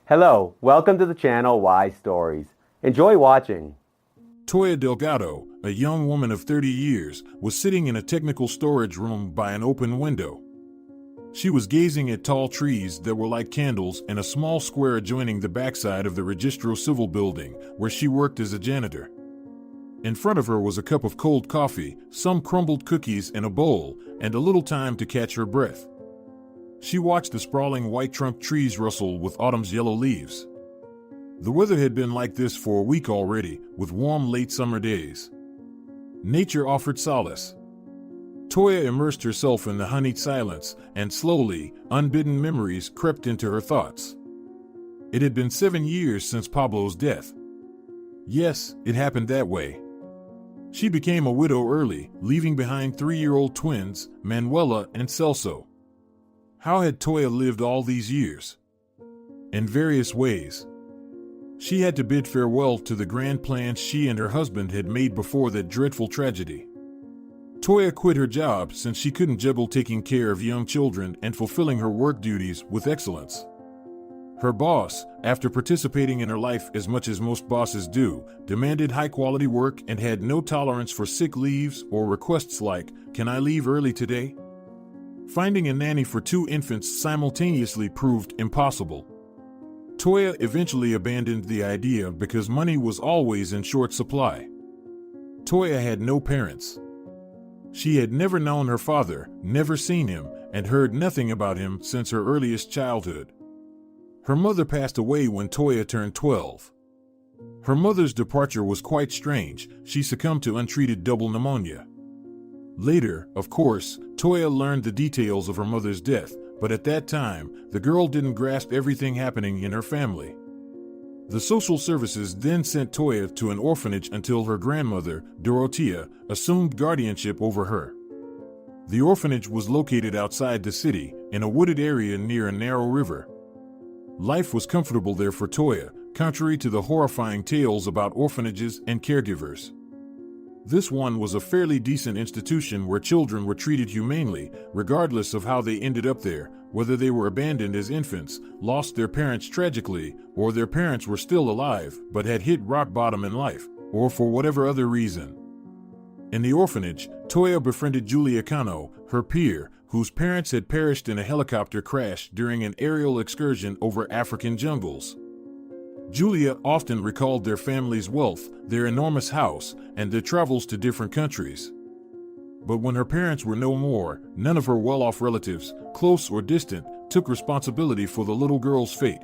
Hello, welcome to the channel Why Stories. Enjoy watching. Toya Delgado, a young woman of 30 years, was sitting in a technical storage room by an open window. She was gazing at tall trees that were like candles in a small square adjoining the backside of the Registro Civil building, where she worked as a janitor. In front of her was a cup of cold coffee, some crumbled cookies in a bowl, and a little time to catch her breath. She watched the sprawling white-trunked trees rustle with autumn's yellow leaves. The weather had been like this for a week already, with warm late summer days. Nature offered solace. Toya immersed herself in the honeyed silence, and slowly, unbidden memories crept into her thoughts. It had been 7 years since Pablo's death. Yes, it happened that way. She became a widow early, leaving behind 3-year-old twins, Manuela and Celso. How had Toya lived all these years? In various ways. She had to bid farewell to the grand plans she and her husband had made before that dreadful tragedy. Toya quit her job since she couldn't juggle taking care of young children and fulfilling her work duties with excellence. Her boss, after participating in her life as much as most bosses do, demanded high-quality work and had no tolerance for sick leaves or requests like, "Can I leave early today?" Finding a nanny for 2 infants simultaneously proved impossible. Toya eventually abandoned the idea because money was always in short supply. Toya had no parents. She had never known her father, never seen him, and heard nothing about him since her earliest childhood. Her mother passed away when Toya turned 12. Her mother's departure was quite strange. She succumbed to untreated double pneumonia. Later, of course, Toya learned the details of her mother's death, but at that time, the girl didn't grasp everything happening in her family. The social services then sent Toya to an orphanage until her grandmother, Dorothea, assumed guardianship over her. The orphanage was located outside the city, in a wooded area near a narrow river. Life was comfortable there for Toya, contrary to the horrifying tales about orphanages and caregivers. This one was a fairly decent institution where children were treated humanely, regardless of how they ended up there, whether they were abandoned as infants, lost their parents tragically, or their parents were still alive but had hit rock bottom in life, or for whatever other reason. In the orphanage, Toya befriended Julia Cano, her peer, whose parents had perished in a helicopter crash during an aerial excursion over African jungles. Julia often recalled their family's wealth, their enormous house, and their travels to different countries. But when her parents were no more, none of her well-off relatives, close or distant, took responsibility for the little girl's fate.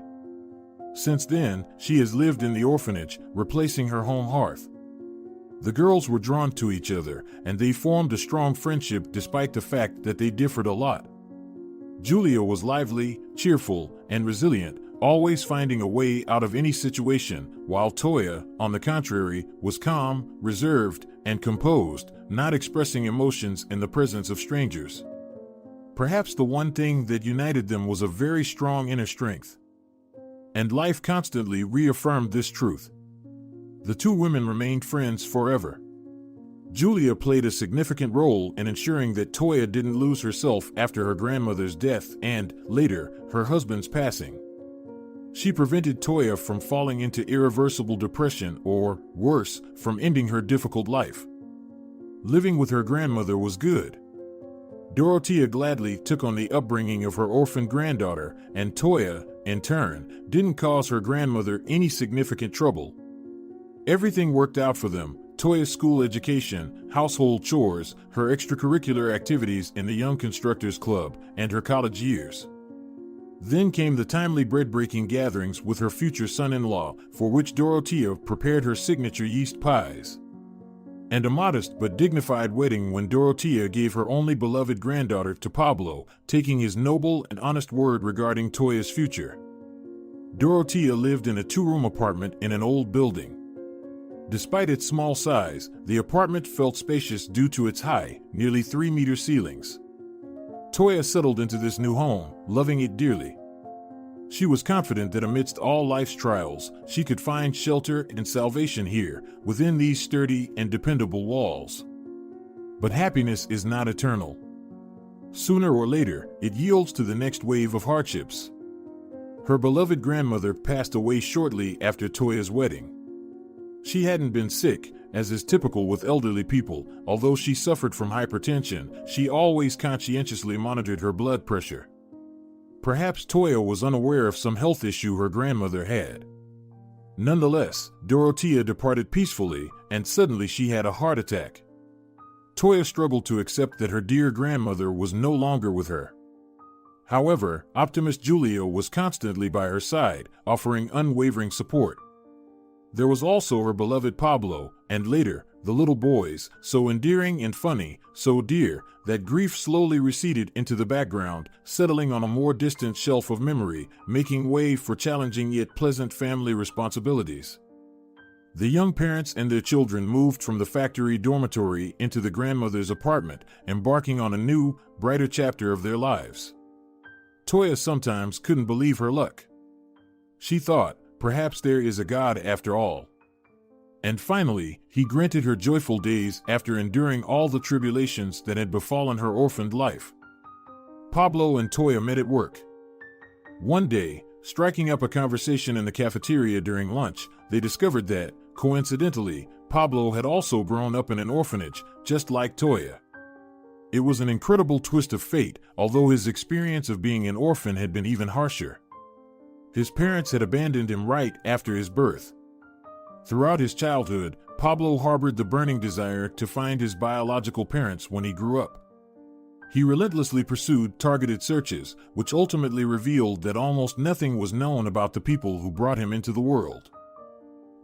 Since then, she has lived in the orphanage, replacing her home hearth. The girls were drawn to each other, and they formed a strong friendship despite the fact that they differed a lot. Julia was lively, cheerful, and resilient, always finding a way out of any situation, while Toya, on the contrary, was calm, reserved, and composed, not expressing emotions in the presence of strangers. Perhaps the one thing that united them was a very strong inner strength. And life constantly reaffirmed this truth. The 2 women remained friends forever. Julia played a significant role in ensuring that Toya didn't lose herself after her grandmother's death and, later, her husband's passing. She prevented Toya from falling into irreversible depression or, worse, from ending her difficult life. Living with her grandmother was good. Dorothea gladly took on the upbringing of her orphan granddaughter, and Toya, in turn, didn't cause her grandmother any significant trouble. Everything worked out for them: Toya's school education, household chores, her extracurricular activities in the Young Constructors Club, and her college years. Then came the timely bread-breaking gatherings with her future son-in-law, for which Dorothea prepared her signature yeast pies. And a modest but dignified wedding when Dorothea gave her only beloved granddaughter to Pablo, taking his noble and honest word regarding Toya's future. Dorothea lived in a 2-room apartment in an old building. Despite its small size, the apartment felt spacious due to its high, nearly 3-meter ceilings. Toya settled into this new home, loving it dearly. She was confident that amidst all life's trials, she could find shelter and salvation here, within these sturdy and dependable walls. But happiness is not eternal. Sooner or later, it yields to the next wave of hardships. Her beloved grandmother passed away shortly after Toya's wedding. She hadn't been sick, as is typical with elderly people. Although she suffered from hypertension, she always conscientiously monitored her blood pressure. Perhaps Toya was unaware of some health issue her grandmother had. Nonetheless, Dorothea departed peacefully, and suddenly she had a heart attack. Toya struggled to accept that her dear grandmother was no longer with her. However, optimist Giulio was constantly by her side, offering unwavering support. There was also her beloved Pablo, and later, the little boys, so endearing and funny, so dear, that grief slowly receded into the background, settling on a more distant shelf of memory, making way for challenging yet pleasant family responsibilities. The young parents and their children moved from the factory dormitory into the grandmother's apartment, embarking on a new, brighter chapter of their lives. Toya sometimes couldn't believe her luck. She thought, perhaps there is a God after all. And finally, he granted her joyful days after enduring all the tribulations that had befallen her orphaned life. Pablo and Toya met at work. One day, striking up a conversation in the cafeteria during lunch, they discovered that, coincidentally, Pablo had also grown up in an orphanage, just like Toya. It was an incredible twist of fate, although his experience of being an orphan had been even harsher. His parents had abandoned him right after his birth. Throughout his childhood, Pablo harbored the burning desire to find his biological parents when he grew up. He relentlessly pursued targeted searches, which ultimately revealed that almost nothing was known about the people who brought him into the world.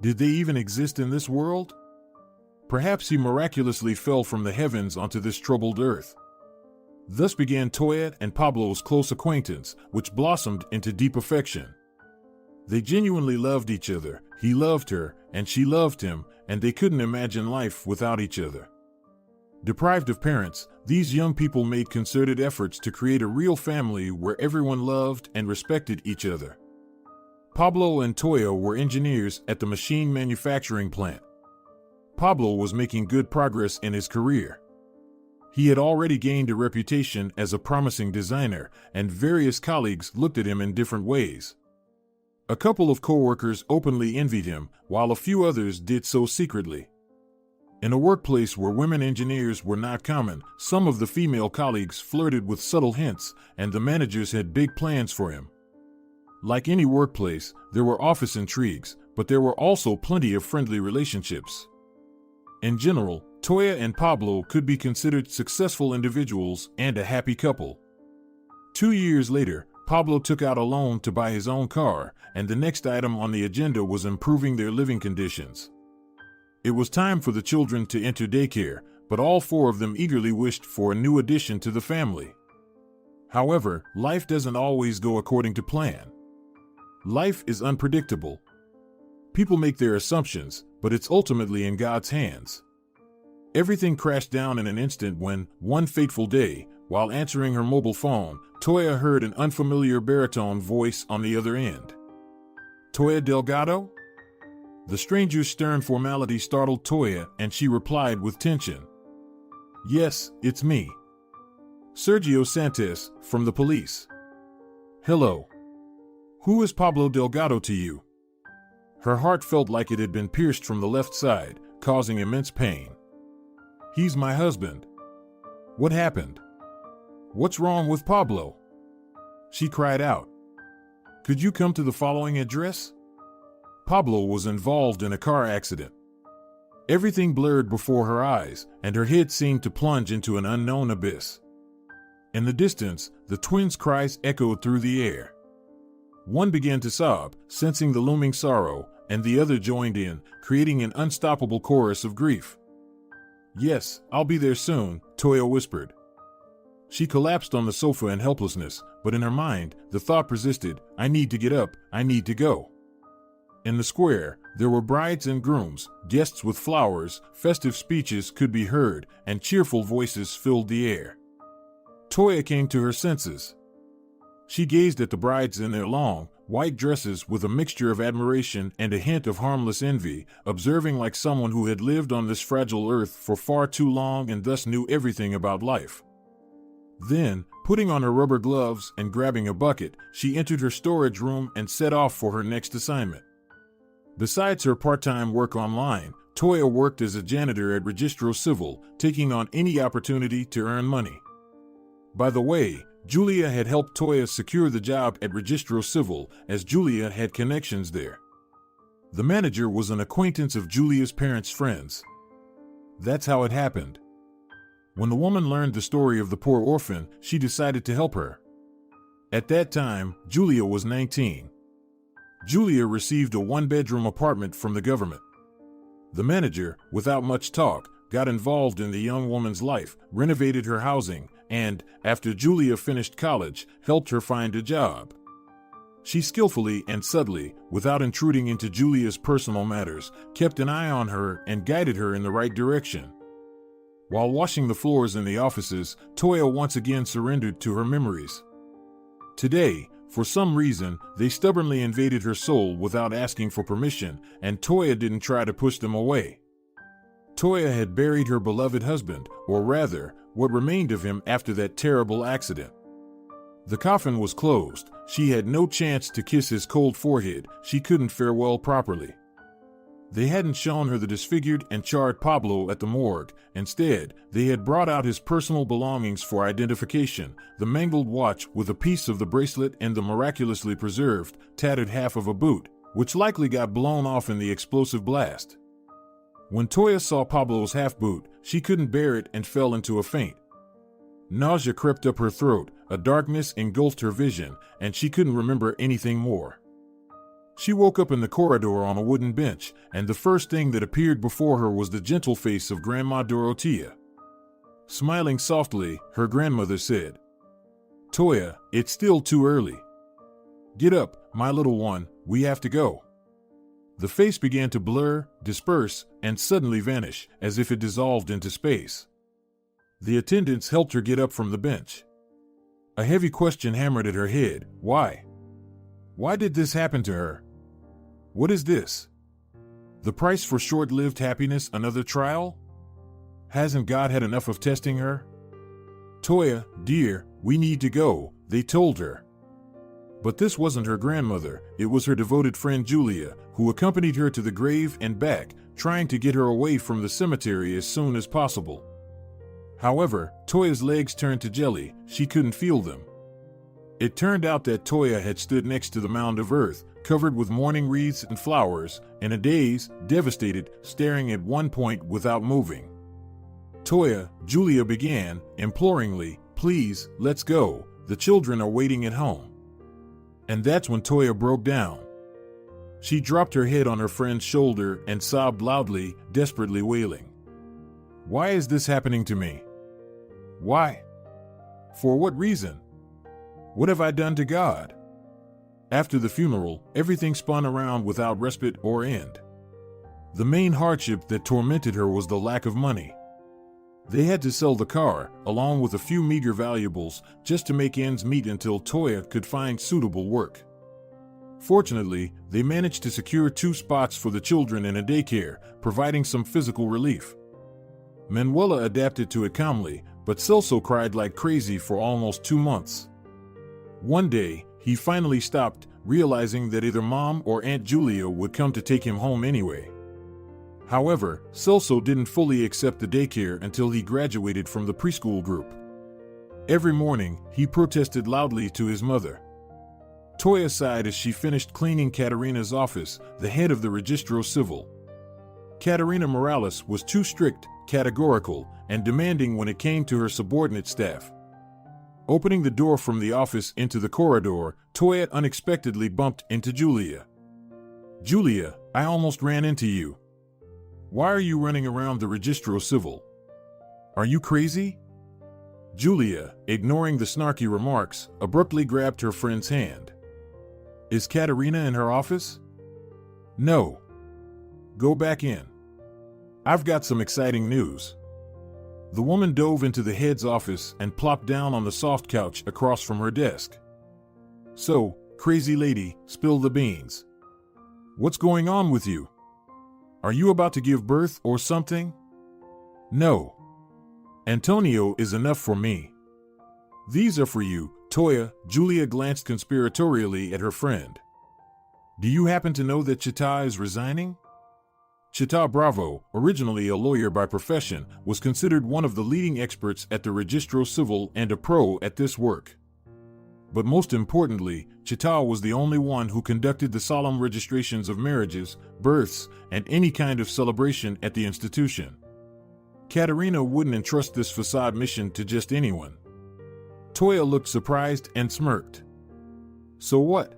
Did they even exist in this world? Perhaps he miraculously fell from the heavens onto this troubled earth. Thus began Toya and Pablo's close acquaintance, which blossomed into deep affection. They genuinely loved each other, he loved her, and she loved him, and they couldn't imagine life without each other. Deprived of parents, these young people made concerted efforts to create a real family where everyone loved and respected each other. Pablo and Toya were engineers at the machine manufacturing plant. Pablo was making good progress in his career. He had already gained a reputation as a promising designer, and various colleagues looked at him in different ways. A couple of coworkers openly envied him, while a few others did so secretly. In a workplace where women engineers were not common, some of the female colleagues flirted with subtle hints, and the managers had big plans for him. Like any workplace, there were office intrigues, but there were also plenty of friendly relationships. In general, Toya and Pablo could be considered successful individuals and a happy couple. 2 years later, Pablo took out a loan to buy his own car, and the next item on the agenda was improving their living conditions. It was time for the children to enter daycare, but all 4 of them eagerly wished for a new addition to the family. However, life doesn't always go according to plan. Life is unpredictable. People make their assumptions, but it's ultimately in God's hands. Everything crashed down in an instant when, one fateful day, while answering her mobile phone, Toya heard an unfamiliar baritone voice on the other end. "Toya Delgado?" The stranger's stern formality startled Toya, and she replied with tension. "Yes, it's me. Sergio Santos, from the police." "Hello. Who is Pablo Delgado to you?" Her heart felt like it had been pierced from the left side, causing immense pain. "He's my husband." "What happened? What's wrong with Pablo?" She cried out. "Could you come to the following address?" Pablo was involved in a car accident. Everything blurred before her eyes, and her head seemed to plunge into an unknown abyss. In the distance, the twins' cries echoed through the air. One began to sob, sensing the looming sorrow, and the other joined in, creating an unstoppable chorus of grief. "Yes, I'll be there soon," Toya whispered. She collapsed on the sofa in helplessness, but in her mind, the thought persisted, "I need to get up, I need to go." In the square, there were brides and grooms, guests with flowers, festive speeches could be heard, and cheerful voices filled the air. Toya came to her senses. She gazed at the brides in their long, white dresses with a mixture of admiration and a hint of harmless envy, observing like someone who had lived on this fragile earth for far too long and thus knew everything about life. Then, putting on her rubber gloves and grabbing a bucket, she entered her storage room and set off for her next assignment. Besides her part-time work online, Toya worked as a janitor at Registro Civil, taking on any opportunity to earn money. By the way, Julia had helped Toya secure the job at Registro Civil, as Julia had connections there. The manager was an acquaintance of Julia's parents' friends. That's how it happened. When the woman learned the story of the poor orphan, she decided to help her. At that time, Julia was 19. Julia received a one-bedroom apartment from the government. The manager, without much talk, got involved in the young woman's life, renovated her housing, and, after Julia finished college, helped her find a job. She skillfully and subtly, without intruding into Julia's personal matters, kept an eye on her and guided her in the right direction. While washing the floors in the offices, Toya once again surrendered to her memories. Today, for some reason, they stubbornly invaded her soul without asking for permission, and Toya didn't try to push them away. Toya had buried her beloved husband, or rather, what remained of him after that terrible accident. The coffin was closed. She had no chance to kiss his cold forehead. She couldn't farewell properly. They hadn't shown her the disfigured and charred Pablo at the morgue. Instead, they had brought out his personal belongings for identification: the mangled watch with a piece of the bracelet and the miraculously preserved, tattered half of a boot, which likely got blown off in the explosive blast. When Toya saw Pablo's half boot, she couldn't bear it and fell into a faint. Nausea crept up her throat, a darkness engulfed her vision, and she couldn't remember anything more. She woke up in the corridor on a wooden bench, and the first thing that appeared before her was the gentle face of Grandma Dorotea. Smiling softly, her grandmother said, "Toya, it's still too early. Get up, my little one, we have to go." The face began to blur, disperse, and suddenly vanish, as if it dissolved into space. The attendants helped her get up from the bench. A heavy question hammered at her head: why? Why did this happen to her? What is this? The price for short-lived happiness, another trial? Hasn't God had enough of testing her? "Toya, dear, we need to go," they told her. But this wasn't her grandmother, it was her devoted friend Julia, who accompanied her to the grave and back, trying to get her away from the cemetery as soon as possible. However, Toya's legs turned to jelly, she couldn't feel them. It turned out that Toya had stood next to the mound of earth, covered with mourning wreaths and flowers, in a daze, devastated, staring at one point without moving. "Toya," Julia began, imploringly, "please, let's go. The children are waiting at home." And that's when Toya broke down. She dropped her head on her friend's shoulder and sobbed loudly, desperately wailing. "Why is this happening to me? Why? For what reason? What have I done to God?" After the funeral, everything spun around without respite or end. The main hardship that tormented her was the lack of money. They had to sell the car, along with a few meager valuables, just to make ends meet until Toya could find suitable work. Fortunately, they managed to secure 2 spots for the children in a daycare, providing some physical relief. Manuela adapted to it calmly, but Celso cried like crazy for almost 2 months. One day, he finally stopped, realizing that either Mom or Aunt Julia would come to take him home anyway. However, Celso didn't fully accept the daycare until he graduated from the preschool group. Every morning, he protested loudly to his mother. Toya sighed as she finished cleaning Caterina's office, the head of the Registro Civil. Caterina Morales was too strict, categorical, and demanding when it came to her subordinate staff. Opening the door from the office into the corridor, Toya unexpectedly bumped into Julia. "Julia, I almost ran into you. Why are you running around the Registro Civil? Are you crazy?" Julia, ignoring the snarky remarks, abruptly grabbed her friend's hand. "Is Caterina in her office?" "No. Go back in. I've got some exciting news." The woman dove into the head's office and plopped down on the soft couch across from her desk. "So, crazy lady, spill the beans. What's going on with you? Are you about to give birth or something?" "No. Antonio is enough for me. These are for you, Toya. Julia glanced conspiratorially at her friend. Do you happen to know that Chita is resigning? Chita Bravo, originally a lawyer by profession, was considered one of the leading experts at the Registro Civil and a pro at this work. But most importantly, Chita was the only one who conducted the solemn registrations of marriages, births, and any kind of celebration at the institution. Katerina wouldn't entrust this facade mission to just anyone. Toya looked surprised and smirked. So what?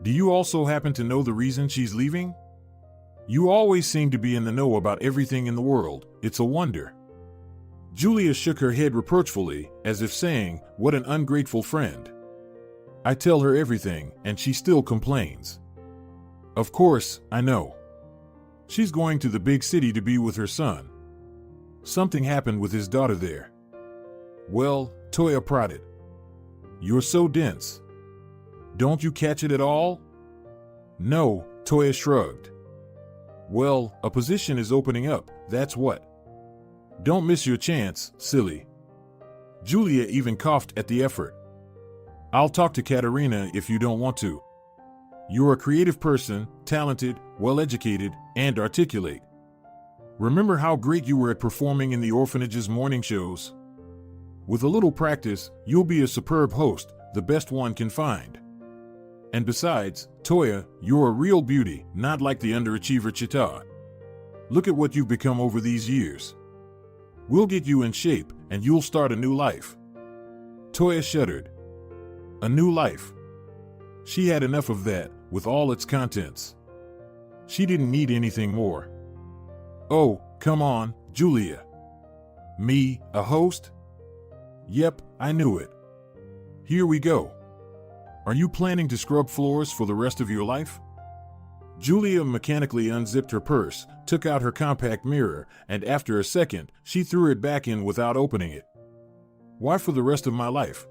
Do you also happen to know the reason she's leaving? You always seem to be in the know about everything in the world. It's a wonder. Julia shook her head reproachfully, as if saying, what an ungrateful friend. I tell her everything, and she still complains. Of course, I know. She's going to the big city to be with her son. Something happened with his daughter there. Well, Toya prodded. You're so dense. Don't you catch it at all? No, Toya shrugged. Well, a position is opening up, that's what. Don't miss your chance, silly. Julia even coughed at the effort. I'll talk to Katerina if you don't want to. You're a creative person, talented, well-educated, and articulate. Remember how great you were at performing in the orphanage's morning shows? With a little practice, you'll be a superb host, the best one can find. And besides, Toya, you're a real beauty, not like the underachiever Chita. Look at what you've become over these years. We'll get you in shape, and you'll start a new life. Toya shuddered. A new life. She had enough of that, with all its contents. She didn't need anything more. Oh, come on, Julia. Me, a host? Yep, I knew it. Here we go. Are you planning to scrub floors for the rest of your life? Julia mechanically unzipped her purse, took out her compact mirror, and after a second, she threw it back in without opening it. Why for the rest of my life?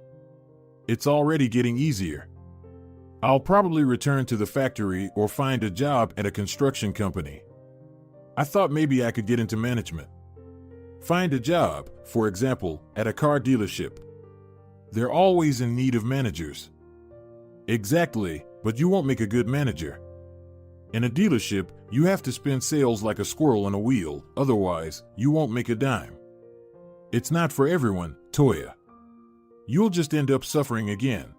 It's already getting easier. I'll probably return to the factory or find a job at a construction company. I thought maybe I could get into management. Find a job, for example, at a car dealership. They're always in need of managers. Exactly, but you won't make a good manager. In a dealership, you have to spin sales like a squirrel on a wheel, otherwise, you won't make a dime. It's not for everyone, Toya. You'll just end up suffering again.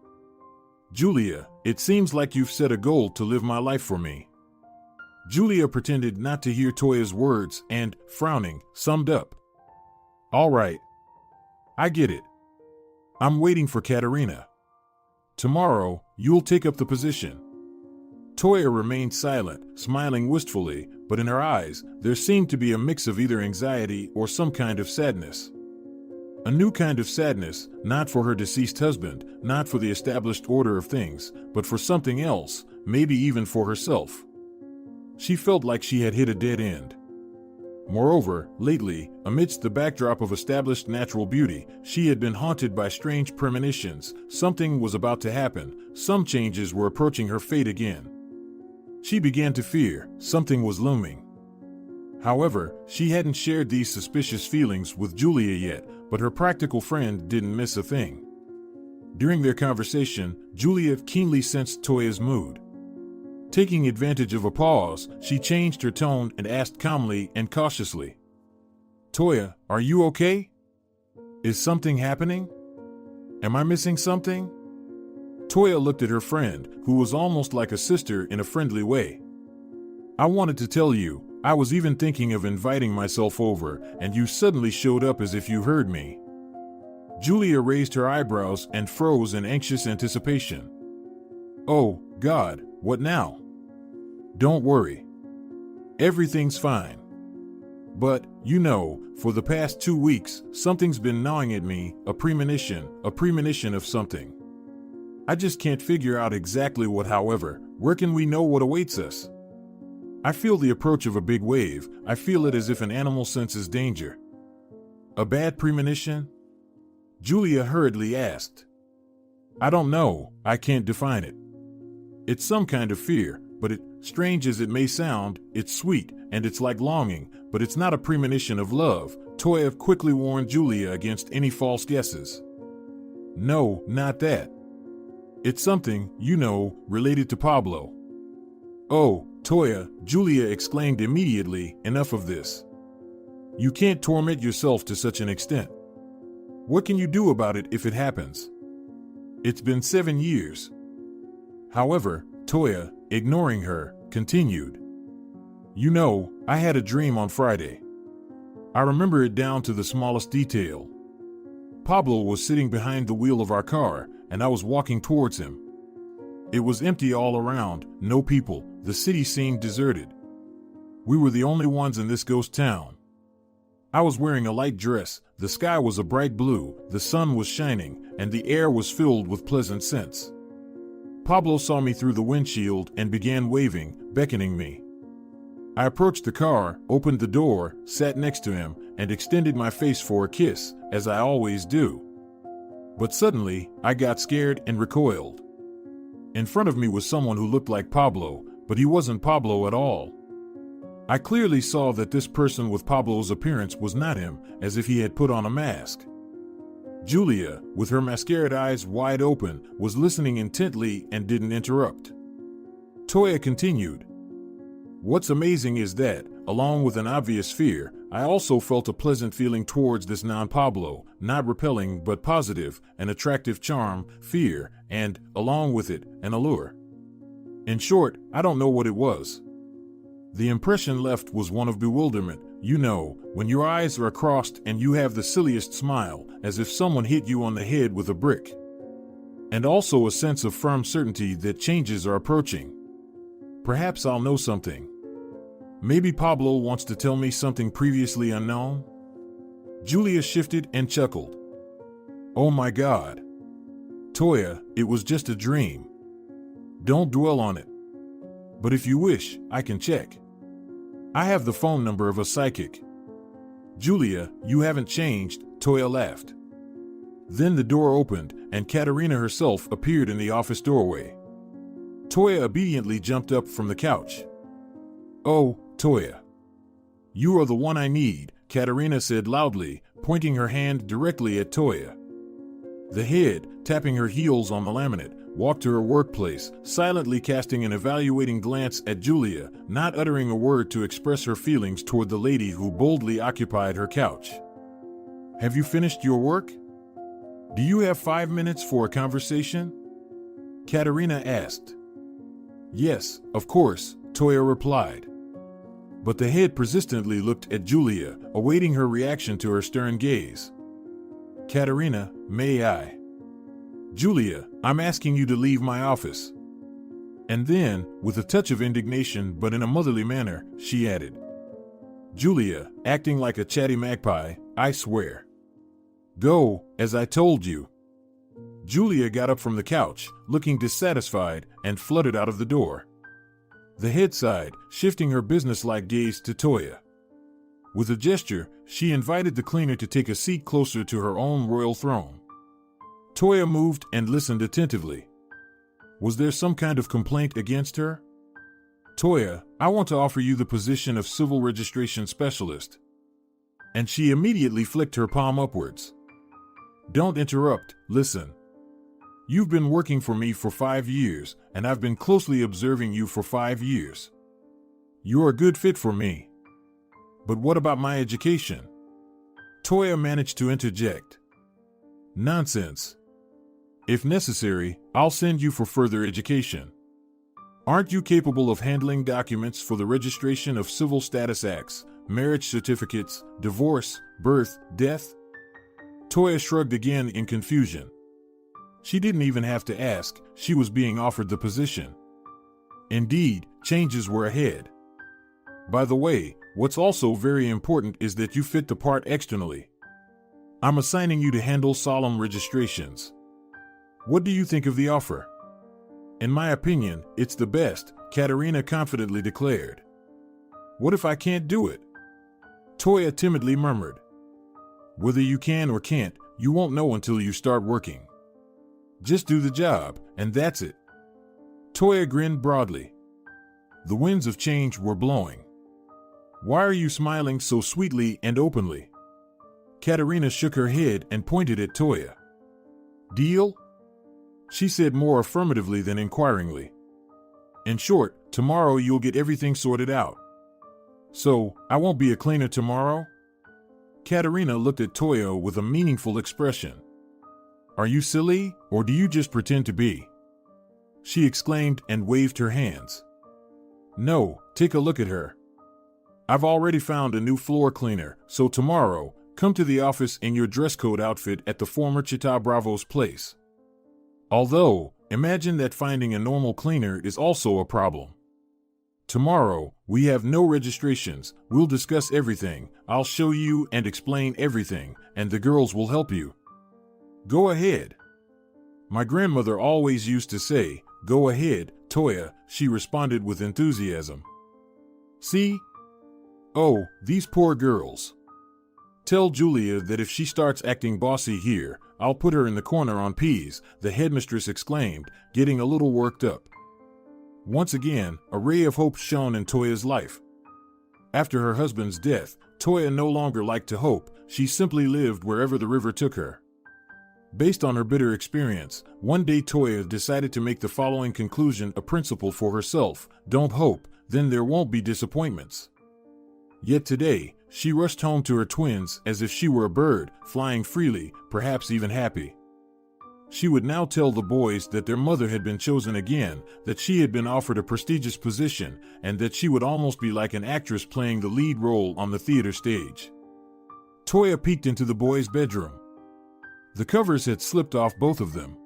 Julia, it seems like you've set a goal to live my life for me. Julia pretended not to hear Toya's words and, frowning, summed up. All right. I get it. I'm waiting for Katerina. Tomorrow, you'll take up the position. Toya remained silent, smiling wistfully, but in her eyes, there seemed to be a mix of either anxiety or some kind of sadness. A new kind of sadness, not for her deceased husband, not for the established order of things, but for something else, maybe even for herself. She felt like she had hit a dead end. Moreover, lately, amidst the backdrop of established natural beauty, she had been haunted by strange premonitions. Something was about to happen, some changes were approaching her fate again. She began to fear something was looming. However, she hadn't shared these suspicious feelings with Julia yet, but her practical friend didn't miss a thing. During their conversation, Julia keenly sensed Toya's mood. Taking advantage of a pause, she changed her tone and asked calmly and cautiously, Toya, are you okay? Is something happening? Am I missing something? Toya looked at her friend, who was almost like a sister in a friendly way. I wanted to tell you, I was even thinking of inviting myself over, and you suddenly showed up as if you heard me. Julia raised her eyebrows and froze in anxious anticipation. Oh, God, what now? Don't worry. Everything's fine. But, you know, for the past 2 weeks, something's been gnawing at me, a premonition of something. I just can't figure out exactly what, however, where can we know what awaits us? I feel the approach of a big wave, I feel it as if an animal senses danger. A bad premonition? Julia hurriedly asked. I don't know, I can't define it. It's some kind of fear, but strange as it may sound, it's sweet, and it's like longing, but it's not a premonition of love. Toya quickly warned Julia against any false guesses. No, not that. It's something, related to Pablo. Oh, Toya, Julia exclaimed immediately, enough of this. You can't torment yourself to such an extent. What can you do about it if it happens? It's been 7 years. However, Toya, ignoring her, continued. I had a dream on Friday. I remember it down to the smallest detail. Pablo was sitting behind the wheel of our car, and I was walking towards him. It was empty all around, no people, the city seemed deserted. We were the only ones in this ghost town. I was wearing a light dress, the sky was a bright blue, the sun was shining, and the air was filled with pleasant scents. Pablo saw me through the windshield and began waving, beckoning me. I approached the car, opened the door, sat next to him, and extended my face for a kiss, as I always do. But suddenly, I got scared and recoiled. In front of me was someone who looked like Pablo, but he wasn't Pablo at all. I clearly saw that this person with Pablo's appearance was not him, as if he had put on a mask. Julia, with her mascaraed eyes wide open, was listening intently and didn't interrupt. Toya continued. What's amazing is that, along with an obvious fear, I also felt a pleasant feeling towards this non-Pablo, not repelling but positive, an attractive charm, fear, and, along with it, an allure. In short, I don't know what it was. The impression left was one of bewilderment, when your eyes are crossed and you have the silliest smile, as if someone hit you on the head with a brick. And also a sense of firm certainty that changes are approaching. Perhaps I'll know something. Maybe Pablo wants to tell me something previously unknown? Julia shifted and chuckled. Oh my God. Toya, it was just a dream. Don't dwell on it. But if you wish, I can check. I have the phone number of a psychic. Julia, you haven't changed, Toya laughed. Then the door opened, and Katerina herself appeared in the office doorway. Toya obediently jumped up from the couch. Oh, Toya. You are the one I need, Katerina said loudly, pointing her hand directly at Toya. The head, tapping her heels on the laminate, walked to her workplace, silently casting an evaluating glance at Julia, not uttering a word to express her feelings toward the lady who boldly occupied her couch. Have you finished your work? Do you have 5 minutes for a conversation? Katerina asked. Yes, of course, Toya replied. But the head persistently looked at Julia, awaiting her reaction to her stern gaze. Katerina, may I? Julia, I'm asking you to leave my office. And then, with a touch of indignation but in a motherly manner, she added, Julia, acting like a chatty magpie, I swear. Go, as I told you. Julia got up from the couch, looking dissatisfied, and fluttered out of the door. The head sighed, shifting her businesslike gaze to Toya. With a gesture, she invited the cleaner to take a seat closer to her own royal throne. Toya moved and listened attentively. Was there some kind of complaint against her? Toya, I want to offer you the position of Civil Registration Specialist. And she immediately flicked her palm upwards. Don't interrupt, listen. You've been working for me for 5 years, and I've been closely observing you for 5 years. You're a good fit for me. But what about my education? Toya managed to interject. Nonsense. If necessary, I'll send you for further education. Aren't you capable of handling documents for the registration of civil status acts, marriage certificates, divorce, birth, death? Toya shrugged again in confusion. She didn't even have to ask, she was being offered the position. Indeed, changes were ahead. By the way, what's also very important is that you fit the part externally. I'm assigning you to handle solemn registrations. What do you think of the offer? In my opinion, it's the best, Katerina confidently declared. What if I can't do it? Toya timidly murmured. Whether you can or can't, you won't know until you start working. Just do the job, and that's it. Toya grinned broadly. The winds of change were blowing. Why are you smiling so sweetly and openly? Katerina shook her head and pointed at Toya. Deal? She said more affirmatively than inquiringly. In short, tomorrow you'll get everything sorted out. So, I won't be a cleaner tomorrow? Katerina looked at Toya with a meaningful expression. Are you silly, or do you just pretend to be? She exclaimed and waved her hands. No, take a look at her. I've already found a new floor cleaner, so tomorrow, come to the office in your dress code outfit at the former Chita Bravo's place. Although, imagine that finding a normal cleaner is also a problem. Tomorrow, we have no registrations, we'll discuss everything, I'll show you and explain everything, and the girls will help you. Go ahead. My grandmother always used to say, go ahead, Toya, she responded with enthusiasm. See? Oh, these poor girls. Tell Julia that if she starts acting bossy here, I'll put her in the corner on peas, the headmistress exclaimed, getting a little worked up. Once again, a ray of hope shone in Toya's life. After her husband's death, Toya no longer liked to hope, she simply lived wherever the river took her. Based on her bitter experience, one day Toya decided to make the following conclusion a principle for herself: don't hope, then there won't be disappointments. Yet today, she rushed home to her twins as if she were a bird, flying freely, perhaps even happy. She would now tell the boys that their mother had been chosen again, that she had been offered a prestigious position, and that she would almost be like an actress playing the lead role on the theater stage. Toya peeked into the boys' bedroom. The covers had slipped off both of them.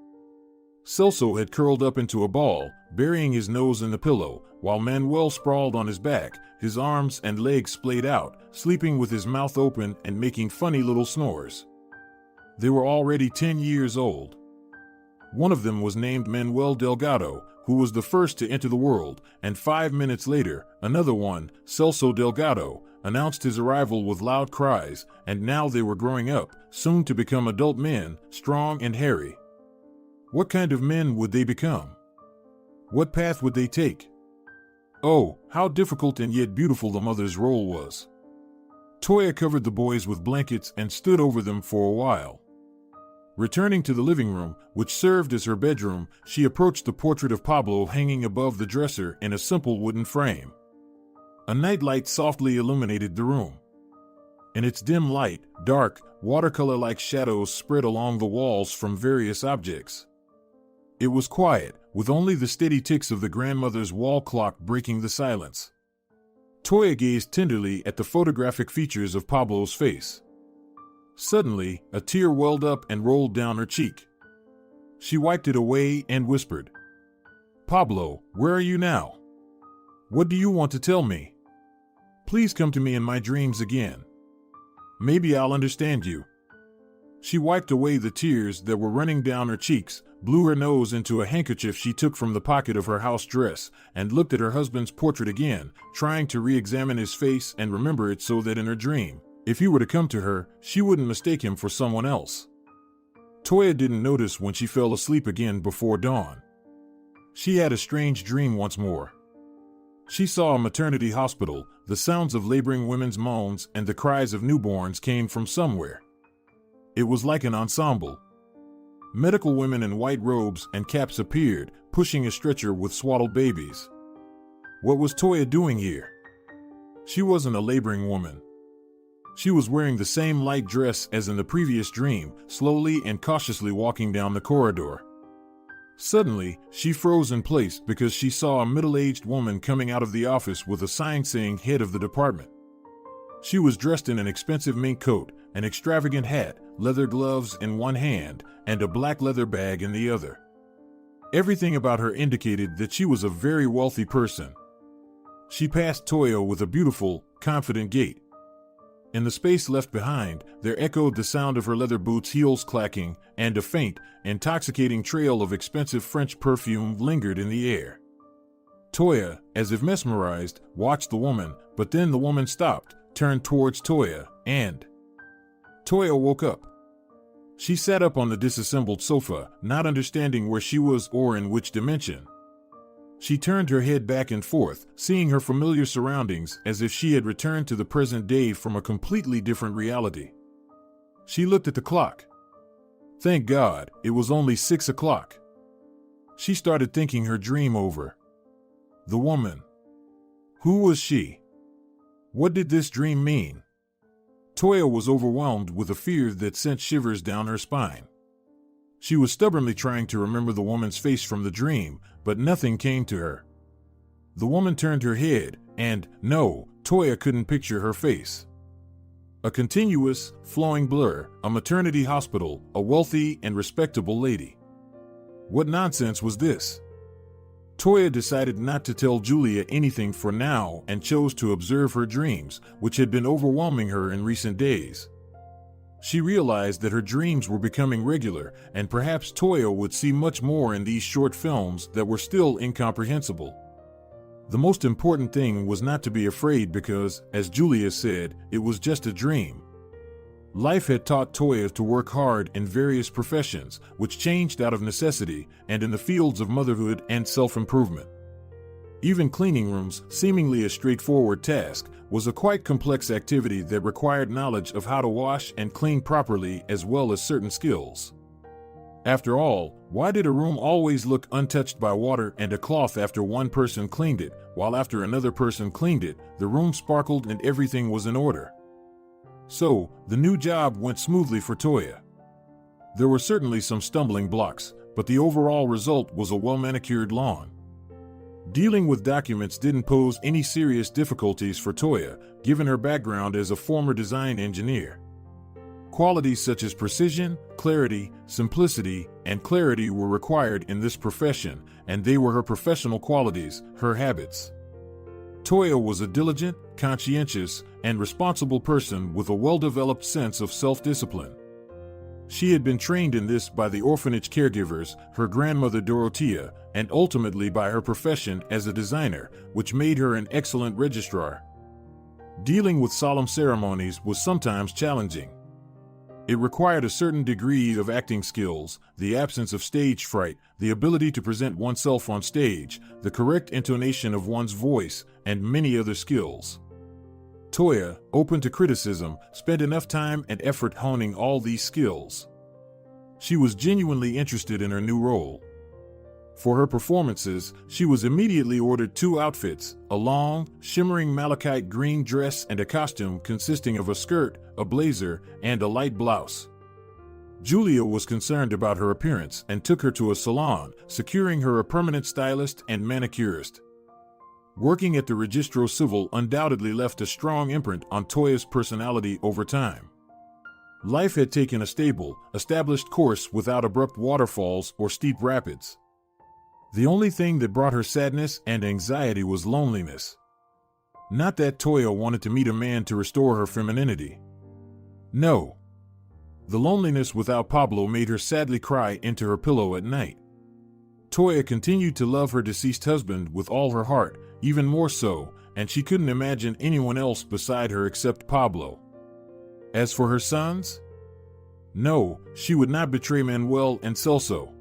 Celso had curled up into a ball, burying his nose in the pillow, while Manuel sprawled on his back, his arms and legs splayed out, sleeping with his mouth open and making funny little snores. They were already 10 years old. One of them was named Manuel Delgado, who was the first to enter the world, and 5 minutes later, another one, Celso Delgado, announced his arrival with loud cries, and now they were growing up, soon to become adult men, strong and hairy. What kind of men would they become? What path would they take? Oh, how difficult and yet beautiful the mother's role was. Toya covered the boys with blankets and stood over them for a while. Returning to the living room, which served as her bedroom, she approached the portrait of Pablo hanging above the dresser in a simple wooden frame. A nightlight softly illuminated the room. In its dim light, dark, watercolor-like shadows spread along the walls from various objects. It was quiet, with only the steady ticks of the grandmother's wall clock breaking the silence. Toya gazed tenderly at the photographic features of Pablo's face. Suddenly, a tear welled up and rolled down her cheek. She wiped it away and whispered, "Pablo, where are you now? What do you want to tell me? Please come to me in my dreams again. Maybe I'll understand you." She wiped away the tears that were running down her cheeks, blew her nose into a handkerchief she took from the pocket of her house dress, and looked at her husband's portrait again, trying to re-examine his face and remember it so that in her dream, if he were to come to her, she wouldn't mistake him for someone else. Toya didn't notice when she fell asleep again before dawn. She had a strange dream once more. She saw a maternity hospital. The sounds of laboring women's moans and the cries of newborns came from somewhere. It was like an ensemble. Medical women in white robes and caps appeared, pushing a stretcher with swaddled babies. What was Toya doing here? She wasn't a laboring woman. She was wearing the same light dress as in the previous dream, slowly and cautiously walking down the corridor. Suddenly, she froze in place because she saw a middle-aged woman coming out of the office with a sign saying head of the department. She was dressed in an expensive mink coat, an extravagant hat, leather gloves in one hand, and a black leather bag in the other. Everything about her indicated that she was a very wealthy person. She passed Toya with a beautiful, confident gait. In the space left behind, there echoed the sound of her leather boots' heels clacking, and a faint, intoxicating trail of expensive French perfume lingered in the air. Toya, as if mesmerized, watched the woman, but then the woman stopped, turned towards Toya, and Toya woke up. She sat up on the disassembled sofa, not understanding where she was or in which dimension. She turned her head back and forth, seeing her familiar surroundings as if she had returned to the present day from a completely different reality. She looked at the clock. Thank God, it was only 6 o'clock. She started thinking her dream over. The woman. Who was she? What did this dream mean? Toya was overwhelmed with a fear that sent shivers down her spine. She was stubbornly trying to remember the woman's face from the dream, but nothing came to her. The woman turned her head, and, no, Toya couldn't picture her face. A continuous, flowing blur, a maternity hospital, a wealthy and respectable lady. What nonsense was this? Toya decided not to tell Julia anything for now and chose to observe her dreams, which had been overwhelming her in recent days. She realized that her dreams were becoming regular, and perhaps Toya would see much more in these short films that were still incomprehensible. The most important thing was not to be afraid because, as Julia said, it was just a dream. Life had taught Toya to work hard in various professions, which changed out of necessity, and in the fields of motherhood and self-improvement. Even cleaning rooms, seemingly a straightforward task, was a quite complex activity that required knowledge of how to wash and clean properly as well as certain skills. After all, why did a room always look untouched by water and a cloth after one person cleaned it, while after another person cleaned it, the room sparkled and everything was in order? So, the new job went smoothly for Toya. There were certainly some stumbling blocks, but the overall result was a well-manicured lawn. Dealing with documents didn't pose any serious difficulties for Toya, given her background as a former design engineer. Qualities such as precision, clarity, simplicity, and clarity were required in this profession, and they were her professional qualities, her habits. Toya was a diligent, conscientious, and responsible person with a well-developed sense of self-discipline. She had been trained in this by the orphanage caregivers, her grandmother Dorothea, and ultimately by her profession as a designer, which made her an excellent registrar. Dealing with solemn ceremonies was sometimes challenging. It required a certain degree of acting skills, the absence of stage fright, the ability to present oneself on stage, the correct intonation of one's voice, and many other skills. Toya, open to criticism, spent enough time and effort honing all these skills. She was genuinely interested in her new role. For her performances, she was immediately ordered 2 outfits, a long, shimmering malachite green dress and a costume consisting of a skirt, a blazer, and a light blouse. Julia was concerned about her appearance and took her to a salon, securing her a permanent stylist and manicurist. Working at the Registro Civil undoubtedly left a strong imprint on Toya's personality over time. Life had taken a stable, established course without abrupt waterfalls or steep rapids. The only thing that brought her sadness and anxiety was loneliness. Not that Toya wanted to meet a man to restore her femininity. No. The loneliness without Pablo made her sadly cry into her pillow at night. Toya continued to love her deceased husband with all her heart, even more so, and she couldn't imagine anyone else beside her except Pablo. As for her sons? No, she would not betray Manuel and Celso.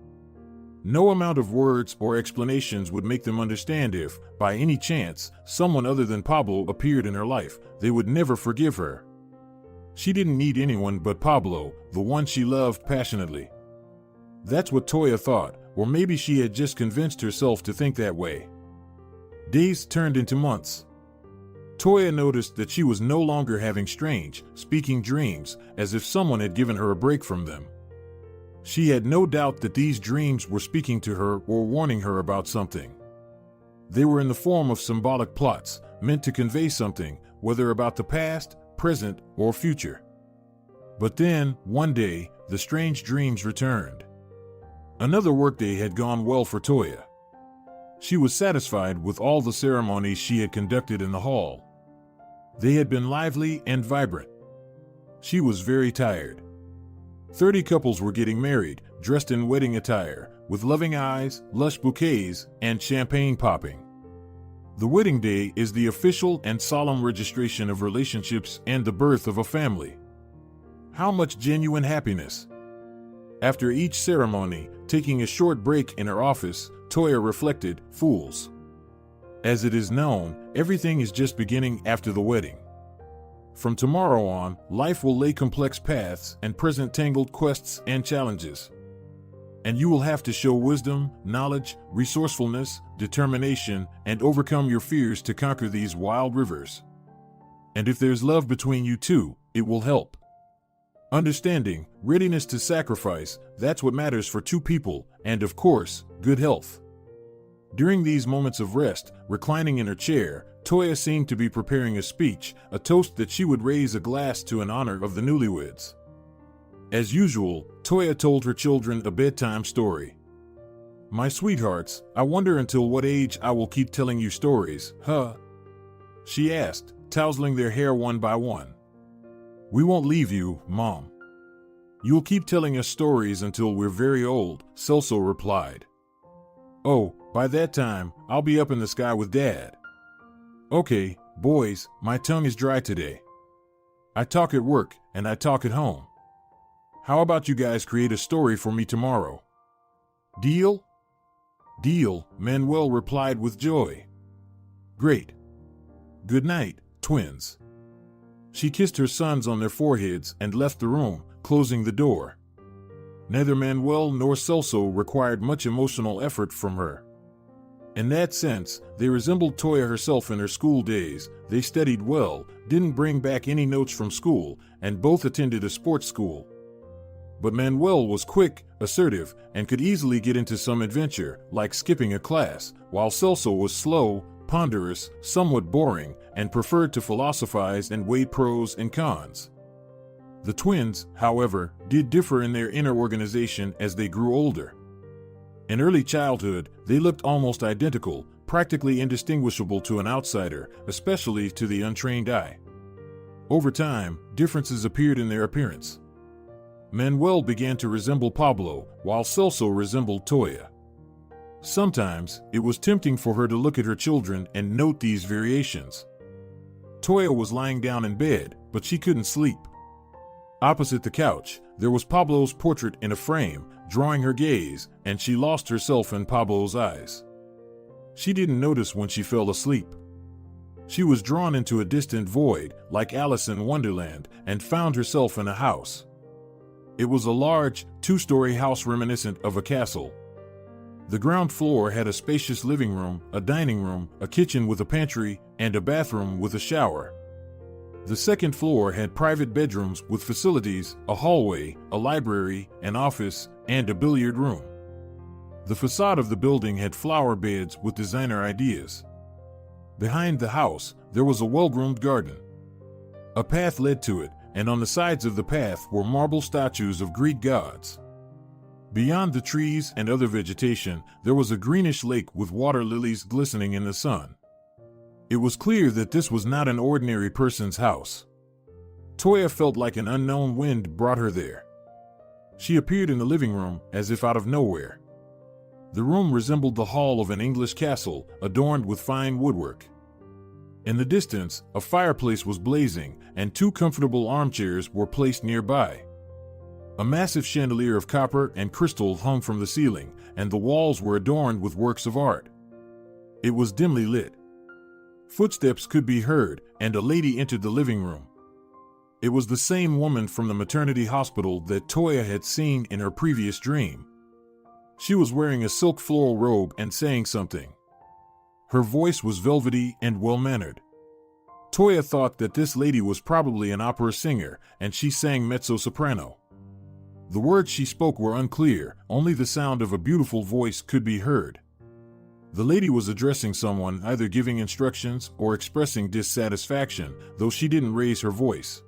No amount of words or explanations would make them understand if, by any chance, someone other than Pablo appeared in her life. They would never forgive her. She didn't need anyone but Pablo, the one she loved passionately. That's what Toya thought, or maybe she had just convinced herself to think that way. Days turned into months. Toya noticed that she was no longer having strange, speaking dreams, as if someone had given her a break from them. She had no doubt that these dreams were speaking to her or warning her about something. They were in the form of symbolic plots, meant to convey something, whether about the past, present, or future. But then, one day, the strange dreams returned. Another workday had gone well for Toya. She was satisfied with all the ceremonies she had conducted in the hall. They had been lively and vibrant. She was very tired. 30 couples were getting married, dressed in wedding attire, with loving eyes, lush bouquets, and champagne popping. The wedding day is the official and solemn registration of relationships and the birth of a family. How much genuine happiness! After each ceremony, taking a short break in her office, Toya reflected, fools. As it is known, everything is just beginning after the wedding. From tomorrow on, life will lay complex paths and present tangled quests and challenges. And you will have to show wisdom, knowledge, resourcefulness, determination, and overcome your fears to conquer these wild rivers. And if there's love between you two, it will help. Understanding, readiness to sacrifice, that's what matters for two people, and of course, good health. During these moments of rest, reclining in her chair, Toya seemed to be preparing a speech, a toast that she would raise a glass to in honor of the newlyweds. As usual, Toya told her children a bedtime story. "My sweethearts, I wonder until what age I will keep telling you stories, huh?" she asked, tousling their hair one by one. "We won't leave you, Mom. You'll keep telling us stories until we're very old," Celso replied. "Oh, by that time, I'll be up in the sky with Dad." "Okay, boys, my tongue is dry today. I talk at work, and I talk at home. How about you guys create a story for me tomorrow? Deal?" "Deal," Manuel replied with joy. "Great. Good night, twins." She kissed her sons on their foreheads and left the room, closing the door. Neither Manuel nor Celso required much emotional effort from her. In that sense, they resembled Toya herself in her school days. They studied well, didn't bring back any notes from school, and both attended a sports school. But Manuel was quick, assertive, and could easily get into some adventure, like skipping a class, while Celso was slow, ponderous, somewhat boring, and preferred to philosophize and weigh pros and cons. The twins, however, did differ in their inner organization as they grew older. In early childhood, they looked almost identical, practically indistinguishable to an outsider, especially to the untrained eye. Over time, differences appeared in their appearance. Manuel began to resemble Pablo, while Celso resembled Toya. Sometimes, it was tempting for her to look at her children and note these variations. Toya was lying down in bed, but she couldn't sleep. Opposite the couch, there was Pablo's portrait in a frame, drawing her gaze, and she lost herself in Pablo's eyes. She didn't notice when she fell asleep. She was drawn into a distant void, like Alice in Wonderland, and found herself in a house. It was a large, two-story house reminiscent of a castle. The ground floor had a spacious living room, a dining room, a kitchen with a pantry, and a bathroom with a shower. The second floor had private bedrooms with facilities, a hallway, a library, an office, and a billiard room. The facade of the building had flower beds with designer ideas. Behind the house, there was a well-groomed garden. A path led to it, and on the sides of the path were marble statues of Greek gods. Beyond the trees and other vegetation, there was a greenish lake with water lilies glistening in the sun. It was clear that this was not an ordinary person's house. Toya felt like an unknown wind brought her there. She appeared in the living room, as if out of nowhere. The room resembled the hall of an English castle, adorned with fine woodwork. In the distance, a fireplace was blazing, and two comfortable armchairs were placed nearby. A massive chandelier of copper and crystal hung from the ceiling, and the walls were adorned with works of art. It was dimly lit. Footsteps could be heard, and a lady entered the living room. It was the same woman from the maternity hospital that Toya had seen in her previous dream. She was wearing a silk floral robe and saying something. Her voice was velvety and well-mannered. Toya thought that this lady was probably an opera singer, and she sang mezzo-soprano. The words she spoke were unclear, only the sound of a beautiful voice could be heard. The lady was addressing someone, either giving instructions or expressing dissatisfaction, though she didn't raise her voice.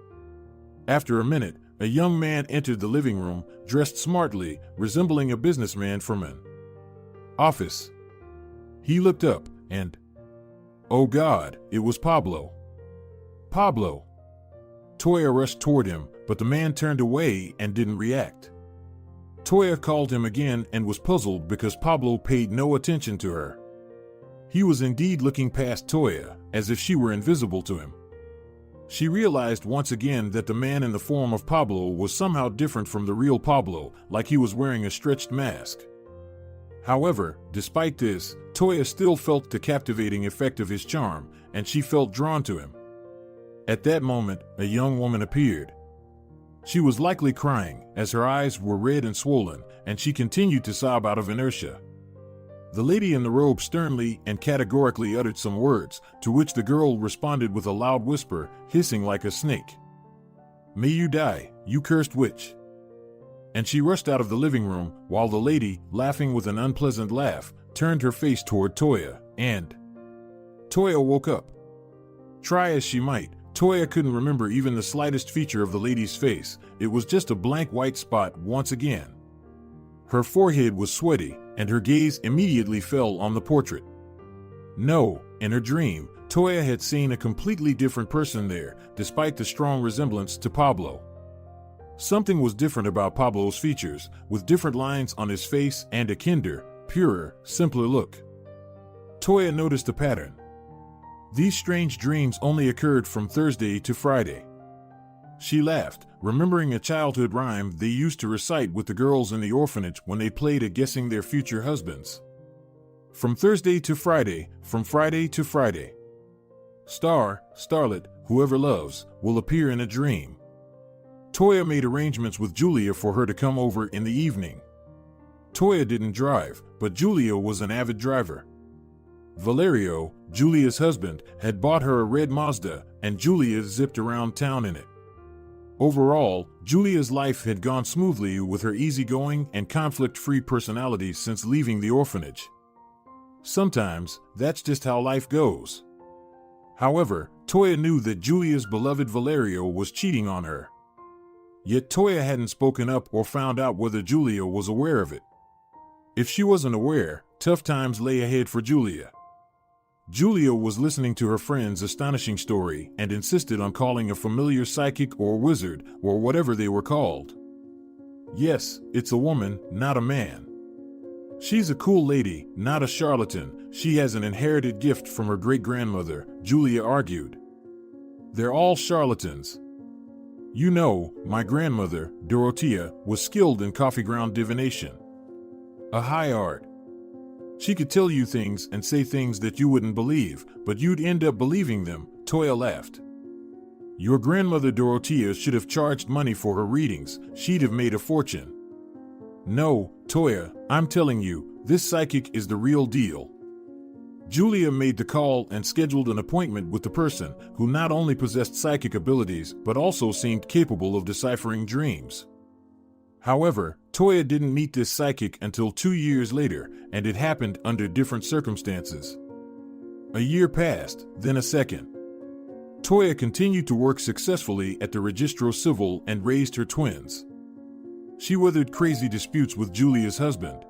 After a minute, a young man entered the living room, dressed smartly, resembling a businessman from an office. He looked up, and, oh God, it was Pablo. Pablo! Toya rushed toward him, but the man turned away and didn't react. Toya called him again and was puzzled because Pablo paid no attention to her. He was indeed looking past Toya, as if she were invisible to him. She realized once again that the man in the form of Pablo was somehow different from the real Pablo, like he was wearing a stretched mask. However, despite this, Toya still felt the captivating effect of his charm, and she felt drawn to him. At that moment, a young woman appeared. She was likely crying, as her eyes were red and swollen, and she continued to sob out of inertia. The lady in the robe sternly and categorically uttered some words, to which the girl responded with a loud whisper, hissing like a snake. "May you die, you cursed witch." And she rushed out of the living room, while the lady, laughing with an unpleasant laugh, turned her face toward Toya, and Toya woke up. Try as she might, Toya couldn't remember even the slightest feature of the lady's face. It was just a blank white spot once again. Her forehead was sweaty, and her gaze immediately fell on the portrait. No, in her dream, Toya had seen a completely different person there, despite the strong resemblance to Pablo. Something was different about Pablo's features, with different lines on his face and a kinder, purer, simpler look. Toya noticed a pattern. These strange dreams only occurred from Thursday to Friday. She laughed, remembering a childhood rhyme they used to recite with the girls in the orphanage when they played at guessing their future husbands. From Thursday to Friday, from Friday to Friday. Starlet, whoever loves, will appear in a dream. Toya made arrangements with Julia for her to come over in the evening. Toya didn't drive, but Julia was an avid driver. Valerio, Julia's husband, had bought her a red Mazda, and Julia zipped around town in it. Overall, Julia's life had gone smoothly with her easygoing and conflict-free personality since leaving the orphanage. Sometimes, that's just how life goes. However, Toya knew that Julia's beloved Valerio was cheating on her. Yet Toya hadn't spoken up or found out whether Julia was aware of it. If she wasn't aware, tough times lay ahead for Julia. Julia was listening to her friend's astonishing story and insisted on calling a familiar psychic or wizard or whatever they were called. Yes, it's a woman, not a man. She's a cool lady, not a charlatan. She has an inherited gift from her great-grandmother, Julia argued. They're all charlatans. You know, my grandmother, Dorothea, was skilled in coffee ground divination. A high art. She could tell you things and say things that you wouldn't believe, but you'd end up believing them, Toya laughed. Your grandmother Dorothea should have charged money for her readings. She'd have made a fortune. No, Toya, I'm telling you, this psychic is the real deal. Julia made the call and scheduled an appointment with the person who not only possessed psychic abilities but also seemed capable of deciphering dreams. However, Toya didn't meet this psychic until 2 years later, and it happened under different circumstances. A year passed, then a second. Toya continued to work successfully at the Registro Civil and raised her twins. She weathered crazy disputes with Julia's husband.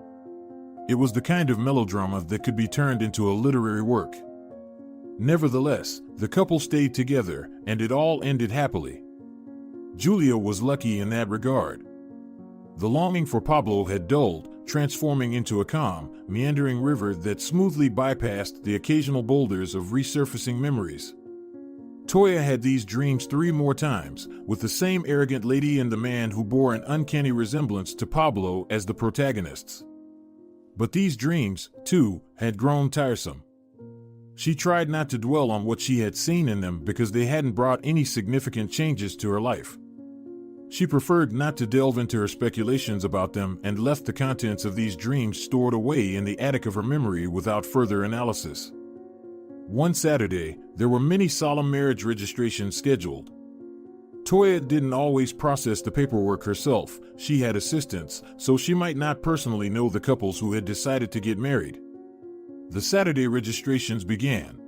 It was the kind of melodrama that could be turned into a literary work. Nevertheless, the couple stayed together, and it all ended happily. Julia was lucky in that regard. The longing for Pablo had dulled, transforming into a calm, meandering river that smoothly bypassed the occasional boulders of resurfacing memories. Toya had these dreams 3 more times, with the same arrogant lady and the man who bore an uncanny resemblance to Pablo as the protagonists. But these dreams, too, had grown tiresome. She tried not to dwell on what she had seen in them because they hadn't brought any significant changes to her life. She preferred not to delve into her speculations about them and left the contents of these dreams stored away in the attic of her memory without further analysis. One Saturday, there were many solemn marriage registrations scheduled. Toya didn't always process the paperwork herself. She had assistants, so she might not personally know the couples who had decided to get married. The Saturday registrations began.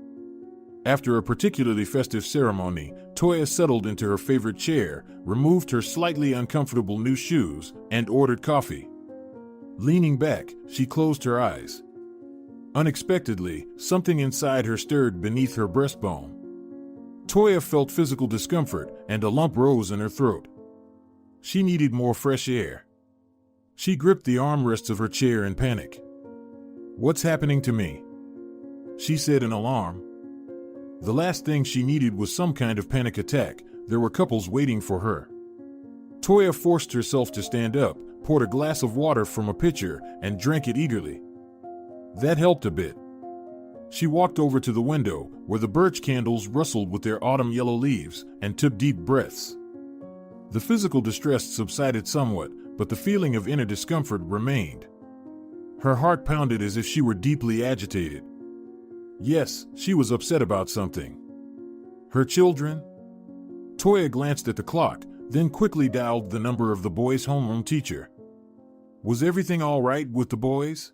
After a particularly festive ceremony, Toya settled into her favorite chair, removed her slightly uncomfortable new shoes, and ordered coffee. Leaning back, she closed her eyes. Unexpectedly, something inside her stirred beneath her breastbone. Toya felt physical discomfort, and a lump rose in her throat. She needed more fresh air. She gripped the armrests of her chair in panic. "What's happening to me?" she said in alarm. The last thing she needed was some kind of panic attack. There were couples waiting for her. Toya forced herself to stand up, poured a glass of water from a pitcher, and drank it eagerly. That helped a bit. She walked over to the window, where the birch candles rustled with their autumn yellow leaves, and took deep breaths. The physical distress subsided somewhat, but the feeling of inner discomfort remained. Her heart pounded as if she were deeply agitated. Yes, she was upset about something. Her children? Toya glanced at the clock, then quickly dialed the number of the boys' homeroom teacher. Was everything all right with the boys?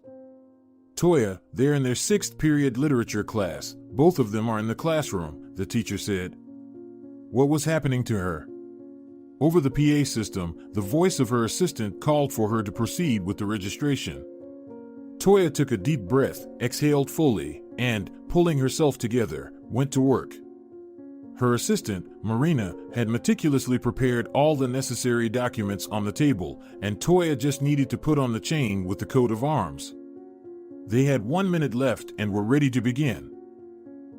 Toya, they're in their 6th period literature class. Both of them are in the classroom, the teacher said. What was happening to her? Over the PA system, the voice of her assistant called for her to proceed with the registration. Toya took a deep breath, exhaled fully, and, pulling herself together, went to work. Her assistant, Marina, had meticulously prepared all the necessary documents on the table, and Toya just needed to put on the chain with the coat of arms. They had 1 minute left and were ready to begin.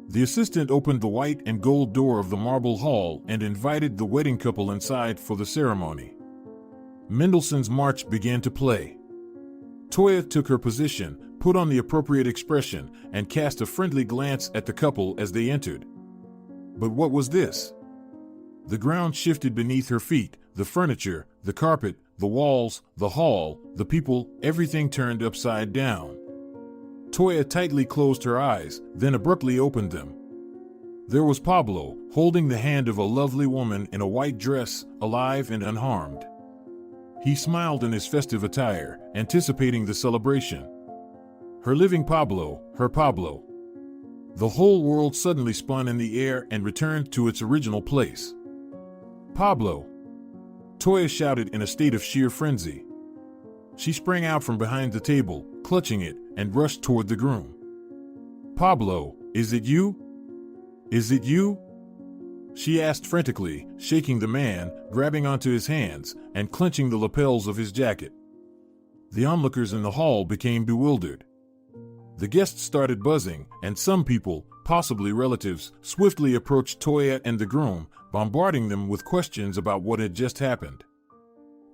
The assistant opened the white and gold door of the marble hall and invited the wedding couple inside for the ceremony. Mendelssohn's March began to play. Toya took her position, put on the appropriate expression, and cast a friendly glance at the couple as they entered. But what was this? The ground shifted beneath her feet, the furniture, the carpet, the walls, the hall, the people, everything turned upside down. Toya tightly closed her eyes, then abruptly opened them. There was Pablo, holding the hand of a lovely woman in a white dress, alive and unharmed. He smiled in his festive attire, anticipating the celebration. Her living Pablo, her Pablo. The whole world suddenly spun in the air and returned to its original place. Pablo! Toya shouted in a state of sheer frenzy. She sprang out from behind the table, clutching it, and rushed toward the groom. Pablo, is it you? Is it you? She asked frantically, shaking the man, grabbing onto his hands, and clenching the lapels of his jacket. The onlookers in the hall became bewildered. The guests started buzzing, and some people, possibly relatives, swiftly approached Toya and the groom, bombarding them with questions about what had just happened.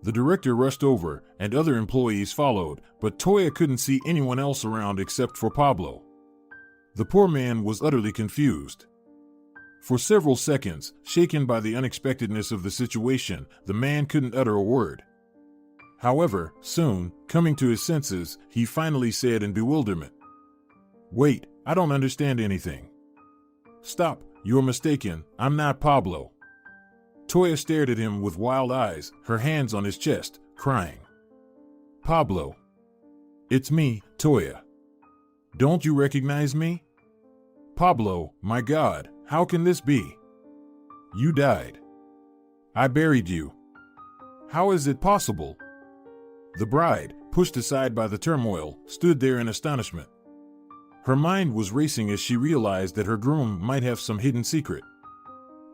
The director rushed over, and other employees followed, but Toya couldn't see anyone else around except for Pablo. The poor man was utterly confused. For several seconds, shaken by the unexpectedness of the situation, the man couldn't utter a word. However, soon, coming to his senses, he finally said in bewilderment, "Wait, I don't understand anything." "Stop, you're mistaken, I'm not Pablo." Toya stared at him with wild eyes, her hands on his chest, crying. "Pablo. It's me, Toya. Don't you recognize me? Pablo, my God, how can this be? You died. I buried you. How is it possible?" The bride, pushed aside by the turmoil, stood there in astonishment. Her mind was racing as she realized that her groom might have some hidden secret.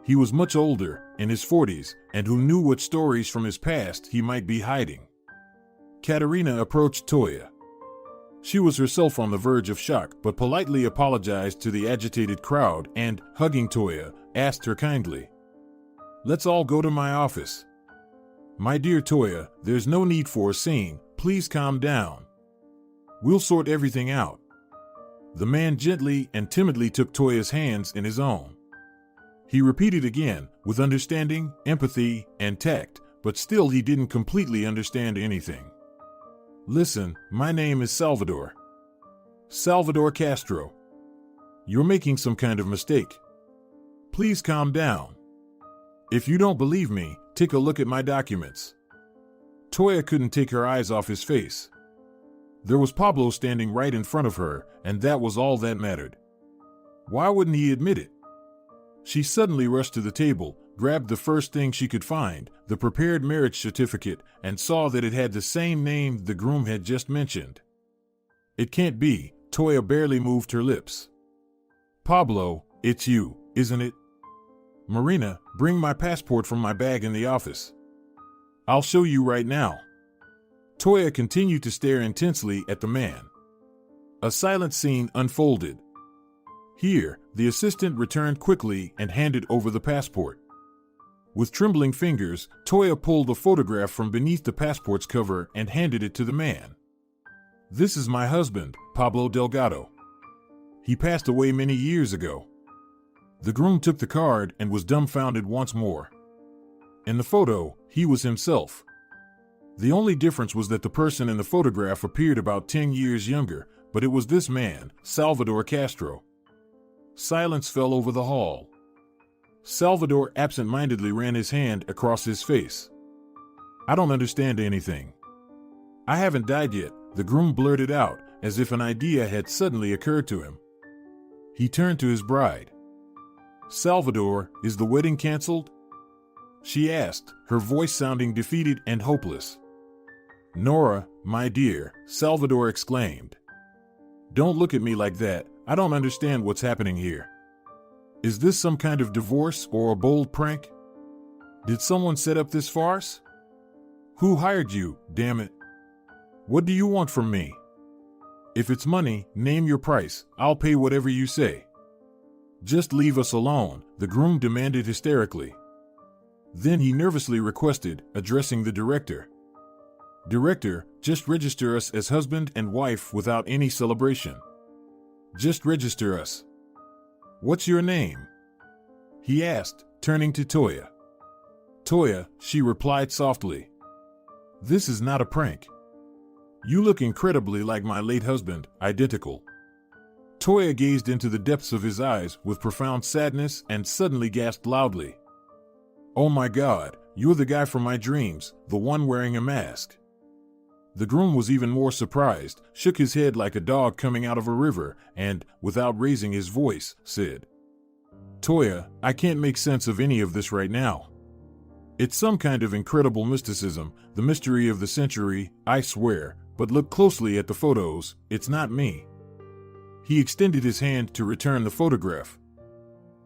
He was much older, in his 40s, and who knew what stories from his past he might be hiding. Katerina approached Toya. She was herself on the verge of shock, but politely apologized to the agitated crowd and, hugging Toya, asked her kindly, "Let's all go to my office. My dear Toya, there's no need for a scene, please calm down. We'll sort everything out." The man gently and timidly took Toya's hands in his own. He repeated again, with understanding, empathy, and tact, but still he didn't completely understand anything. "Listen, my name is Salvador. Salvador Castro. You're making some kind of mistake. Please calm down. If you don't believe me, take a look at my documents." Toya couldn't take her eyes off his face. There was Pablo standing right in front of her, and that was all that mattered. Why wouldn't he admit it? She suddenly rushed to the table, grabbed the first thing she could find, the prepared marriage certificate, and saw that it had the same name the groom had just mentioned. "It can't be," Toya barely moved her lips. "Pablo, it's you, isn't it? Marina, bring my passport from my bag in the office. I'll show you right now." Toya continued to stare intensely at the man. A silent scene unfolded. Here, the assistant returned quickly and handed over the passport. With trembling fingers, Toya pulled a photograph from beneath the passport's cover and handed it to the man. "This is my husband, Pablo Delgado. He passed away many years ago." The groom took the card and was dumbfounded once more. In the photo, he was himself. The only difference was that the person in the photograph appeared about 10 years younger, but it was this man, Salvador Castro. Silence fell over the hall. Salvador absent-mindedly ran his hand across his face. "I don't understand anything." "I haven't died yet," the groom blurted out, as if an idea had suddenly occurred to him. He turned to his bride. "Salvador, is the wedding canceled?" she asked, her voice sounding defeated and hopeless. "Nora, my dear," Salvador exclaimed. "Don't look at me like that. I don't understand what's happening here. Is this some kind of divorce or a bold prank? Did someone set up this farce? Who hired you, damn it? What do you want from me? If it's money, name your price. I'll pay whatever you say." "Just leave us alone," the groom demanded hysterically. Then he nervously requested, addressing the director. "Director, just register us as husband and wife without any celebration. Just register us." "What's your name?" he asked, turning to Toya. "Toya," she replied softly. "This is not a prank. You look incredibly like my late husband, identical." Toya gazed into the depths of his eyes with profound sadness and suddenly gasped loudly. "Oh my God, you're the guy from my dreams, the one wearing a mask." The groom was even more surprised, shook his head like a dog coming out of a river, and, without raising his voice, said, "Toya, I can't make sense of any of this right now. It's some kind of incredible mysticism, the mystery of the century, I swear, but look closely at the photos, it's not me." He extended his hand to return the photograph.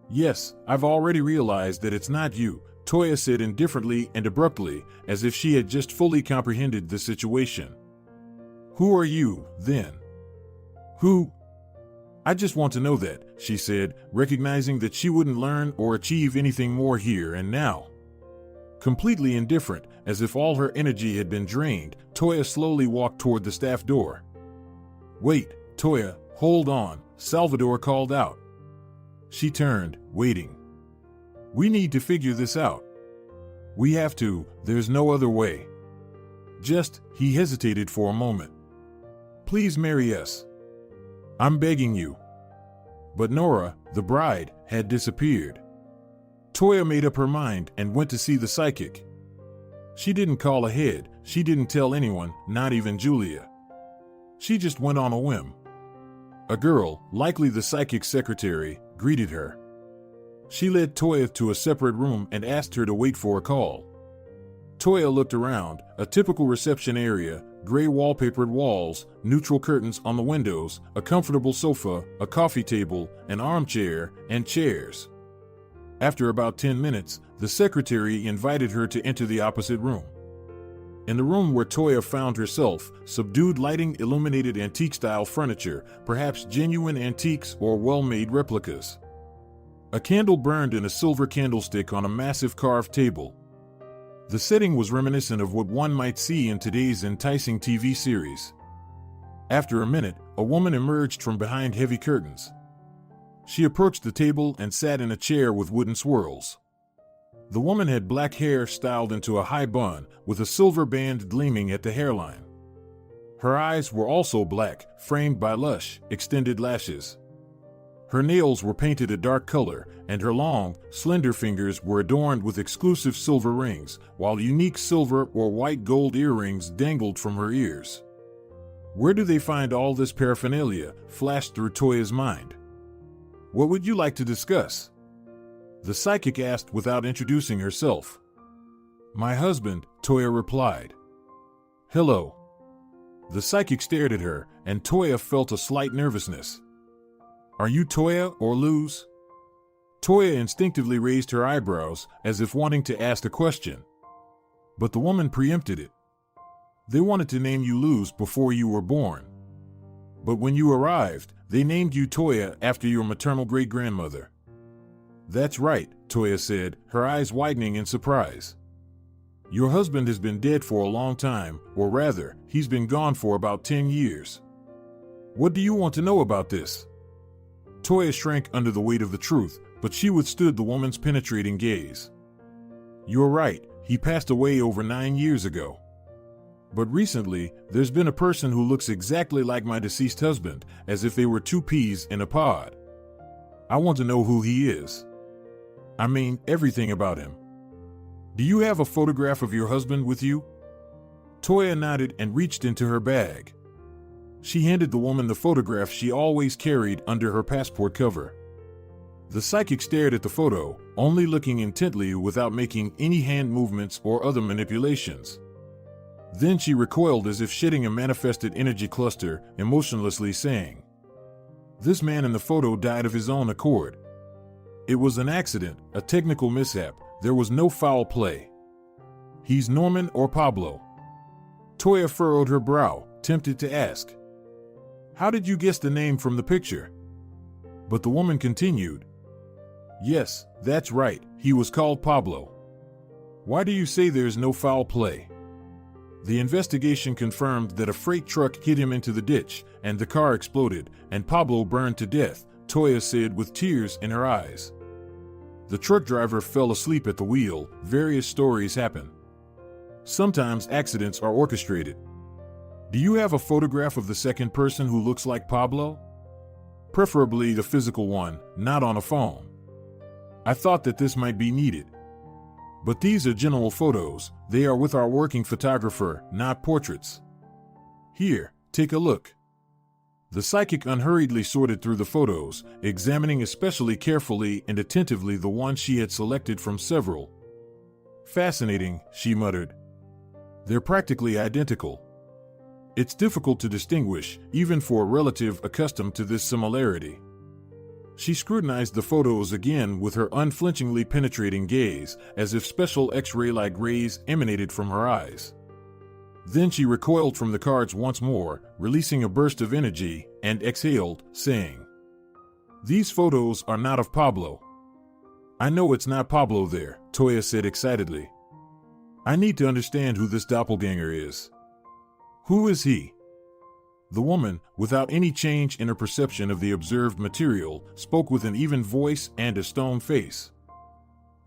"Yes, I've already realized that it's not you," Toya said indifferently and abruptly, as if she had just fully comprehended the situation. "Who are you, then?" "Who?" "I just want to know that," she said, recognizing that she wouldn't learn or achieve anything more here and now. Completely indifferent, as if all her energy had been drained, Toya slowly walked toward the staff door. "Wait, Toya, hold on," Salvador called out. She turned, waiting. "We need to figure this out. We have to, there's no other way. Just," he hesitated for a moment. "Please marry us. I'm begging you." But Nora, the bride, had disappeared. Toya made up her mind and went to see the psychic. She didn't call ahead, she didn't tell anyone, not even Julia. She just went on a whim. A girl, likely the psychic's secretary, greeted her. She led Toya to a separate room and asked her to wait for a call. Toya looked around, a typical reception area, gray wallpapered walls, neutral curtains on the windows, a comfortable sofa, a coffee table, an armchair, and chairs. After about 10 minutes, the secretary invited her to enter the opposite room. In the room where Toya found herself, subdued lighting illuminated antique-style furniture, perhaps genuine antiques or well-made replicas. A candle burned in a silver candlestick on a massive carved table. The setting was reminiscent of what one might see in today's enticing TV series. After a minute, a woman emerged from behind heavy curtains. She approached the table and sat in a chair with wooden swirls. The woman had black hair styled into a high bun, with a silver band gleaming at the hairline. Her eyes were also black, framed by lush, extended lashes. Her nails were painted a dark color, and her long, slender fingers were adorned with exclusive silver rings, while unique silver or white gold earrings dangled from her ears. Where do they find all this paraphernalia? Flashed through Toya's mind. What would you like to discuss? The psychic asked without introducing herself. My husband, Toya replied. Hello. The psychic stared at her, and Toya felt a slight nervousness. Are you Toya or Luz? Toya instinctively raised her eyebrows, as if wanting to ask a question. But the woman preempted it. They wanted to name you Luz before you were born. But when you arrived, they named you Toya after your maternal great-grandmother. That's right, Toya said, her eyes widening in surprise. Your husband has been dead for a long time, or rather, he's been gone for about 10 years. What do you want to know about this? Toya shrank under the weight of the truth, but she withstood the woman's penetrating gaze. You're right, he passed away over 9 years ago. But recently, there's been a person who looks exactly like my deceased husband, as if they were two peas in a pod. I want to know who he is. I mean, everything about him. Do you have a photograph of your husband with you? Toya nodded and reached into her bag. She handed the woman the photograph she always carried under her passport cover. The psychic stared at the photo, only looking intently without making any hand movements or other manipulations. Then she recoiled as if shedding a manifested energy cluster, emotionlessly saying, "This man in the photo died of his own accord. It was an accident, a technical mishap. There was no foul play. He's Norman or Pablo." Toya furrowed her brow, tempted to ask, "How did you guess the name from the picture?" But the woman continued, "Yes, that's right, he was called Pablo. Why do you say there's no foul play?" The investigation confirmed that a freight truck hit him into the ditch, and the car exploded, and Pablo burned to death, Toya said with tears in her eyes. The truck driver fell asleep at the wheel. Various stories happen. Sometimes accidents are orchestrated. Do you have a photograph of the second person who looks like Pablo? Preferably the physical one, not on a phone. I thought that this might be needed. But these are general photos. They are with our working photographer, not portraits. Here, take a look. The psychic unhurriedly sorted through the photos, examining especially carefully and attentively the one she had selected from several. "Fascinating," she muttered. "They're practically identical. It's difficult to distinguish, even for a relative accustomed to this similarity." She scrutinized the photos again with her unflinchingly penetrating gaze, as if special X-ray-like rays emanated from her eyes. Then she recoiled from the cards once more, releasing a burst of energy, and exhaled, saying, "These photos are not of Pablo." "I know it's not Pablo there," Toya said excitedly. "I need to understand who this doppelganger is. Who is he?" The woman, without any change in her perception of the observed material, spoke with an even voice and a stone face.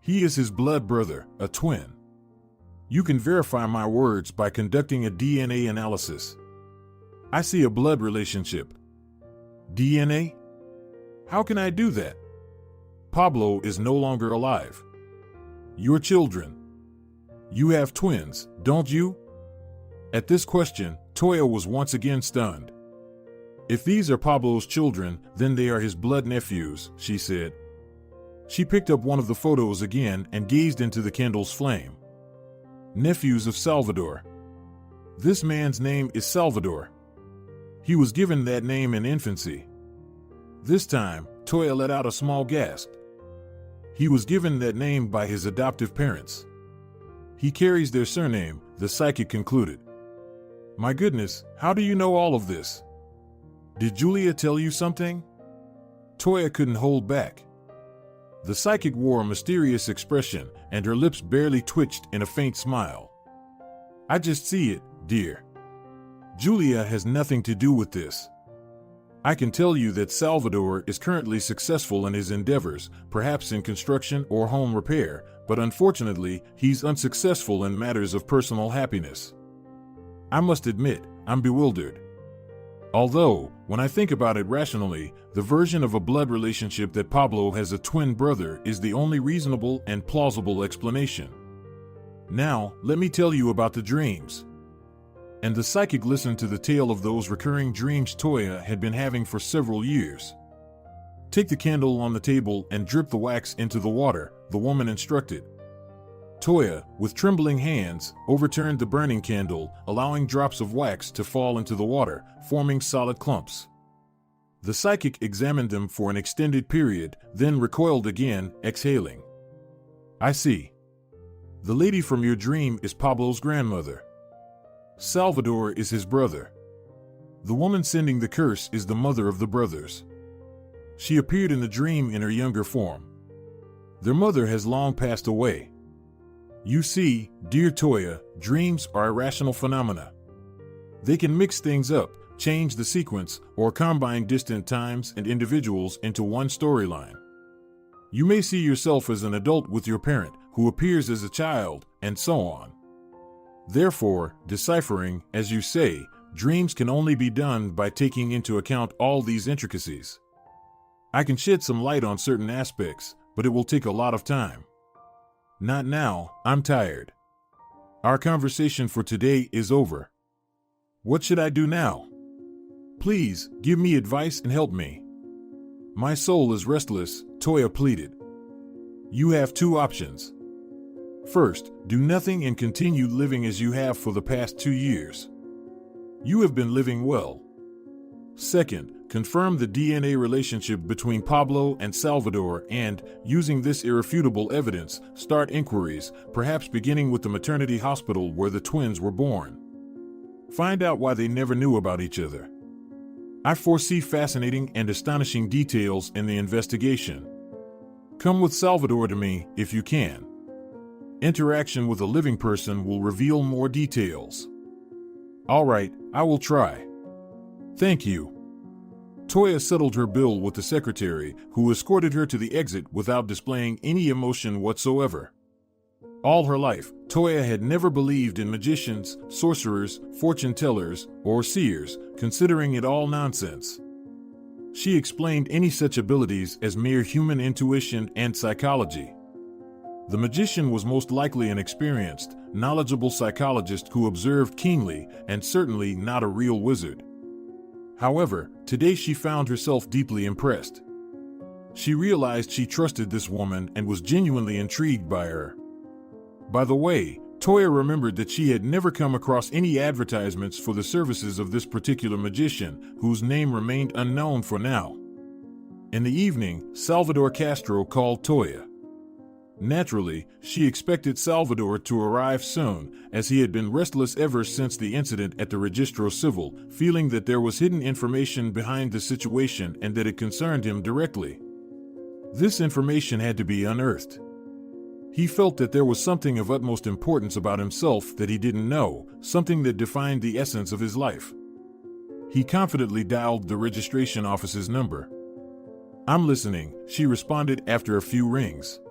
"He is his blood brother, a twin. You can verify my words by conducting a DNA analysis. I see a blood relationship." "DNA? How can I do that? Pablo is no longer alive. Your children. You have twins, don't you?" At this question, Toya was once again stunned. "If these are Pablo's children, then they are his blood nephews," she said. She picked up one of the photos again and gazed into the candle's flame. "Nephews of Salvador. This man's name is Salvador. He was given that name in infancy." This time, Toya let out a small gasp. "He was given that name by his adoptive parents. He carries their surname," the psychic concluded. "My goodness, how do you know all of this? Did Julia tell you something?" Toya couldn't hold back. The psychic wore a mysterious expression, and her lips barely twitched in a faint smile. "I just see it, dear. Julia has nothing to do with this. I can tell you that Salvador is currently successful in his endeavors, perhaps in construction or home repair, but unfortunately, he's unsuccessful in matters of personal happiness. I must admit, I'm bewildered. Although, when I think about it rationally, the version of a blood relationship that Pablo has a twin brother is the only reasonable and plausible explanation. Now, let me tell you about the dreams." And the psychic listened to the tale of those recurring dreams Toya had been having for several years. "Take the candle on the table and drip the wax into the water," the woman instructed. Toya, with trembling hands, overturned the burning candle, allowing drops of wax to fall into the water, forming solid clumps. The psychic examined them for an extended period, then recoiled again, exhaling. "I see. The lady from your dream is Pablo's grandmother. Salvador is his brother. The woman sending the curse is the mother of the brothers. She appeared in the dream in her younger form. Their mother has long passed away. You see, dear Toya, dreams are irrational phenomena. They can mix things up, change the sequence, or combine distant times and individuals into one storyline. You may see yourself as an adult with your parent, who appears as a child, and so on. Therefore, deciphering, as you say, dreams can only be done by taking into account all these intricacies. I can shed some light on certain aspects, but it will take a lot of time. Not now, I'm tired. Our conversation for today is over. What should I do now? Please, give me advice and help me. My soul is restless, Toya pleaded. You have two options. First, do nothing and continue living as you have for the past 2 years. You have been living well. Second, confirm the DNA relationship between Pablo and Salvador and, using this irrefutable evidence, start inquiries, perhaps beginning with the maternity hospital where the twins were born. Find out why they never knew about each other. I foresee fascinating and astonishing details in the investigation. Come with Salvador to me, if you can. Interaction with a living person will reveal more details. All right, I will try. Thank you. Toya settled her bill with the secretary, who escorted her to the exit without displaying any emotion whatsoever. All her life, Toya had never believed in magicians, sorcerers, fortune tellers, or seers, considering it all nonsense. She explained any such abilities as mere human intuition and psychology. The magician was most likely an experienced, knowledgeable psychologist who observed keenly and certainly not a real wizard. However, today she found herself deeply impressed. She realized she trusted this woman and was genuinely intrigued by her. By the way, Toya remembered that she had never come across any advertisements for the services of this particular magician, whose name remained unknown for now. In the evening, Salvador Castro called Toya. Naturally, she expected Salvador to arrive soon, as he had been restless ever since the incident at the Registro Civil, feeling that there was hidden information behind the situation and that it concerned him directly. This information had to be unearthed. He felt that there was something of utmost importance about himself that he didn't know, something that defined the essence of his life. He confidently dialed the registration office's number. I'm listening, she responded after a few rings.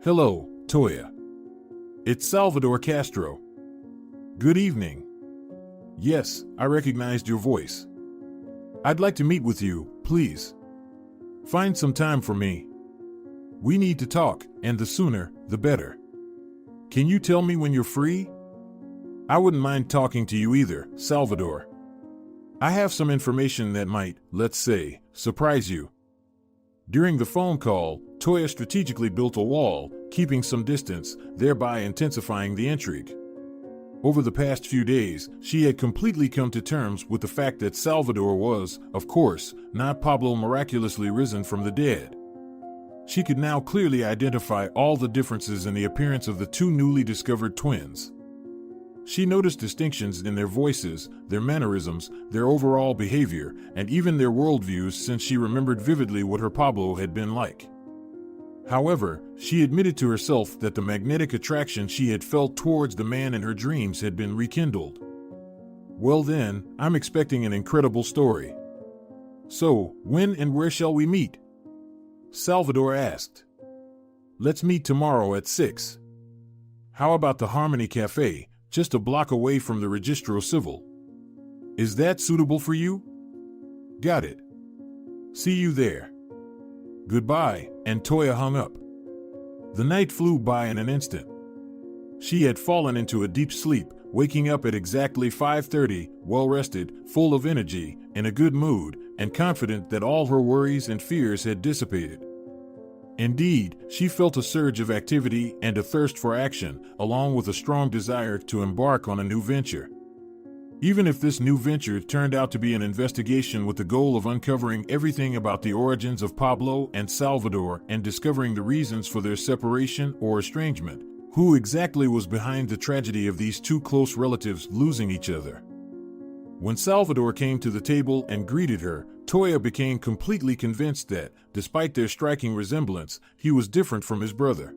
Hello, Toya. It's Salvador Castro. Good evening. Yes, I recognized your voice. I'd like to meet with you, please. Find some time for me. We need to talk, and the sooner, the better. Can you tell me when you're free? I wouldn't mind talking to you either, Salvador. I have some information that might, let's say, surprise you. During the phone call, Toya strategically built a wall, keeping some distance, thereby intensifying the intrigue. Over the past few days, she had completely come to terms with the fact that Salvador was, of course, not Pablo miraculously risen from the dead. She could now clearly identify all the differences in the appearance of the two newly discovered twins. She noticed distinctions in their voices, their mannerisms, their overall behavior, and even their worldviews, since she remembered vividly what her Pablo had been like. However, she admitted to herself that the magnetic attraction she had felt towards the man in her dreams had been rekindled. Well then, I'm expecting an incredible story. So, when and where shall we meet? Salvador asked. Let's meet tomorrow at 6. How about the Harmony Cafe, just a block away from the Registro Civil? Is that suitable for you? Got it. See you there. Goodbye, and Toya hung up. The night flew by in an instant. She had fallen into a deep sleep, waking up at exactly 5:30, well-rested, full of energy, in a good mood, and confident that all her worries and fears had dissipated. Indeed, she felt a surge of activity and a thirst for action, along with a strong desire to embark on a new venture. Even if this new venture turned out to be an investigation with the goal of uncovering everything about the origins of Pablo and Salvador and discovering the reasons for their separation or estrangement, who exactly was behind the tragedy of these two close relatives losing each other. When Salvador came to the table and greeted her, Toya became completely convinced that, despite their striking resemblance, he was different from his brother.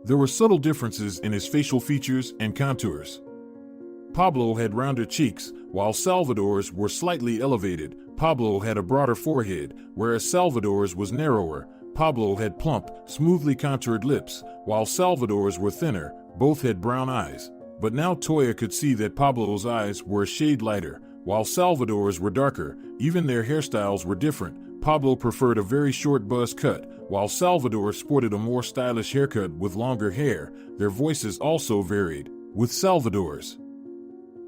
There were subtle differences in his facial features and contours. Pablo had rounder cheeks, while Salvador's were slightly elevated. Pablo had a broader forehead, whereas Salvador's was narrower. Pablo had plump, smoothly contoured lips, while Salvador's were thinner. Both had brown eyes. But now Toya could see that Pablo's eyes were a shade lighter, while Salvador's were darker. Even their hairstyles were different. Pablo preferred a very short buzz cut, while Salvador sported a more stylish haircut with longer hair. Their voices also varied, with Salvador's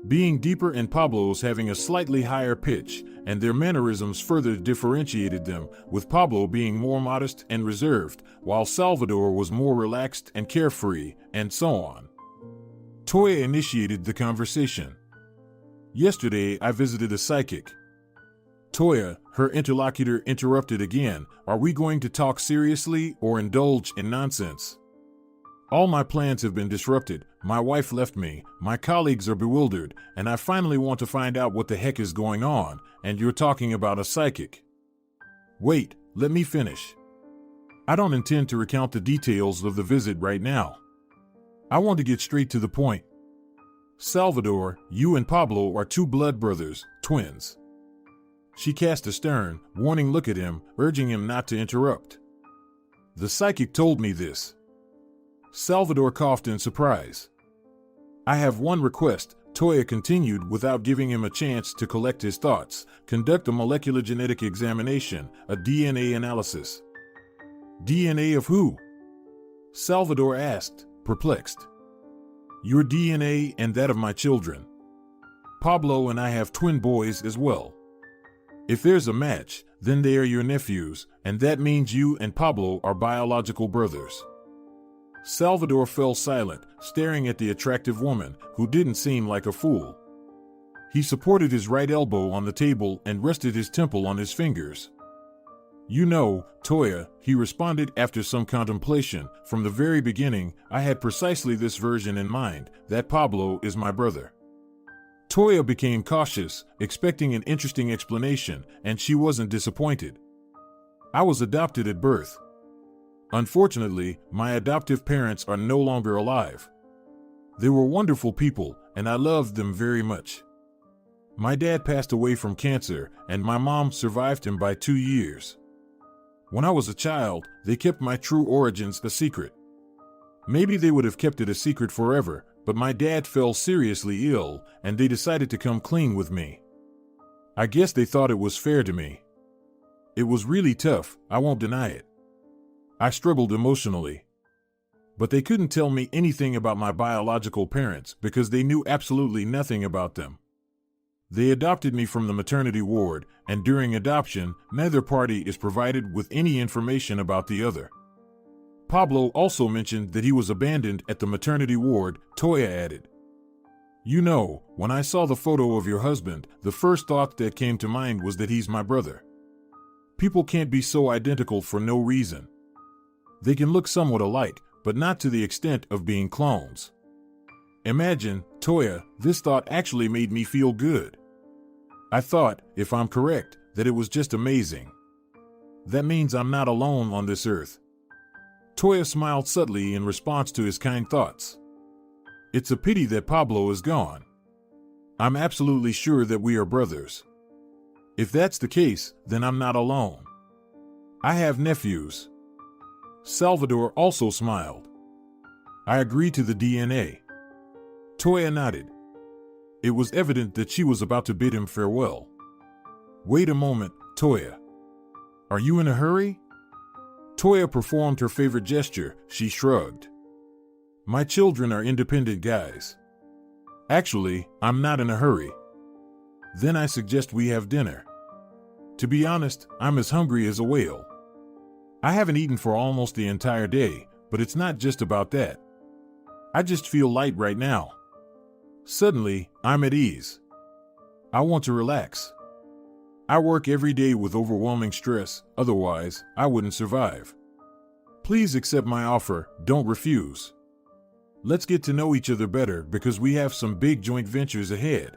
being deeper and Pablo's having a slightly higher pitch, and their mannerisms further differentiated them, with Pablo being more modest and reserved, while Salvador was more relaxed and carefree, and so on. Toya initiated the conversation. Yesterday, I visited a psychic. Toya, her interlocutor, interrupted again. Are we going to talk seriously or indulge in nonsense? All my plans have been disrupted. My wife left me, my colleagues are bewildered, and I finally want to find out what the heck is going on, and you're talking about a psychic. Wait, let me finish. I don't intend to recount the details of the visit right now. I want to get straight to the point. Salvador, you and Pablo are two blood brothers, twins. She cast a stern, warning look at him, urging him not to interrupt. The psychic told me this. Salvador coughed in surprise. I have one request, Toya continued without giving him a chance to collect his thoughts. Conduct a molecular genetic examination, a DNA analysis. DNA of who? Salvador asked, perplexed. Your DNA and that of my children. Pablo and I have twin boys as well. If there's a match, then they are your nephews, and that means you and Pablo are biological brothers. Salvador fell silent, staring at the attractive woman, who didn't seem like a fool. He supported his right elbow on the table and rested his temple on his fingers. You know, Toya, he responded after some contemplation, from the very beginning, I had precisely this version in mind, that Pablo is my brother. Toya became cautious, expecting an interesting explanation, and she wasn't disappointed. I was adopted at birth. Unfortunately, my adoptive parents are no longer alive. They were wonderful people, and I loved them very much. My dad passed away from cancer, and my mom survived him by 2 years. When I was a child, they kept my true origins a secret. Maybe they would have kept it a secret forever, but my dad fell seriously ill, and they decided to come clean with me. I guess they thought it was fair to me. It was really tough, I won't deny it. I struggled emotionally. But they couldn't tell me anything about my biological parents because they knew absolutely nothing about them. They adopted me from the maternity ward, and during adoption, neither party is provided with any information about the other. Pablo also mentioned that he was abandoned at the maternity ward, Toya added. You know, when I saw the photo of your husband, the first thought that came to mind was that he's my brother. People can't be so identical for no reason. They can look somewhat alike, but not to the extent of being clones. Imagine, Toya, this thought actually made me feel good. I thought, if I'm correct, that it was just amazing. That means I'm not alone on this earth. Toya smiled subtly in response to his kind thoughts. It's a pity that Pablo is gone. I'm absolutely sure that we are brothers. If that's the case, then I'm not alone. I have nephews. Salvador also smiled. I agree to the DNA. Toya nodded. It was evident that she was about to bid him farewell. Wait a moment, Toya. Are you in a hurry? Toya performed her favorite gesture, she shrugged. My children are independent guys. Actually, I'm not in a hurry. Then I suggest we have dinner. To be honest, I'm as hungry as a whale. I haven't eaten for almost the entire day, but it's not just about that. I just feel light right now. Suddenly, I'm at ease. I want to relax. I work every day with overwhelming stress, otherwise, I wouldn't survive. Please accept my offer, don't refuse. Let's get to know each other better because we have some big joint ventures ahead.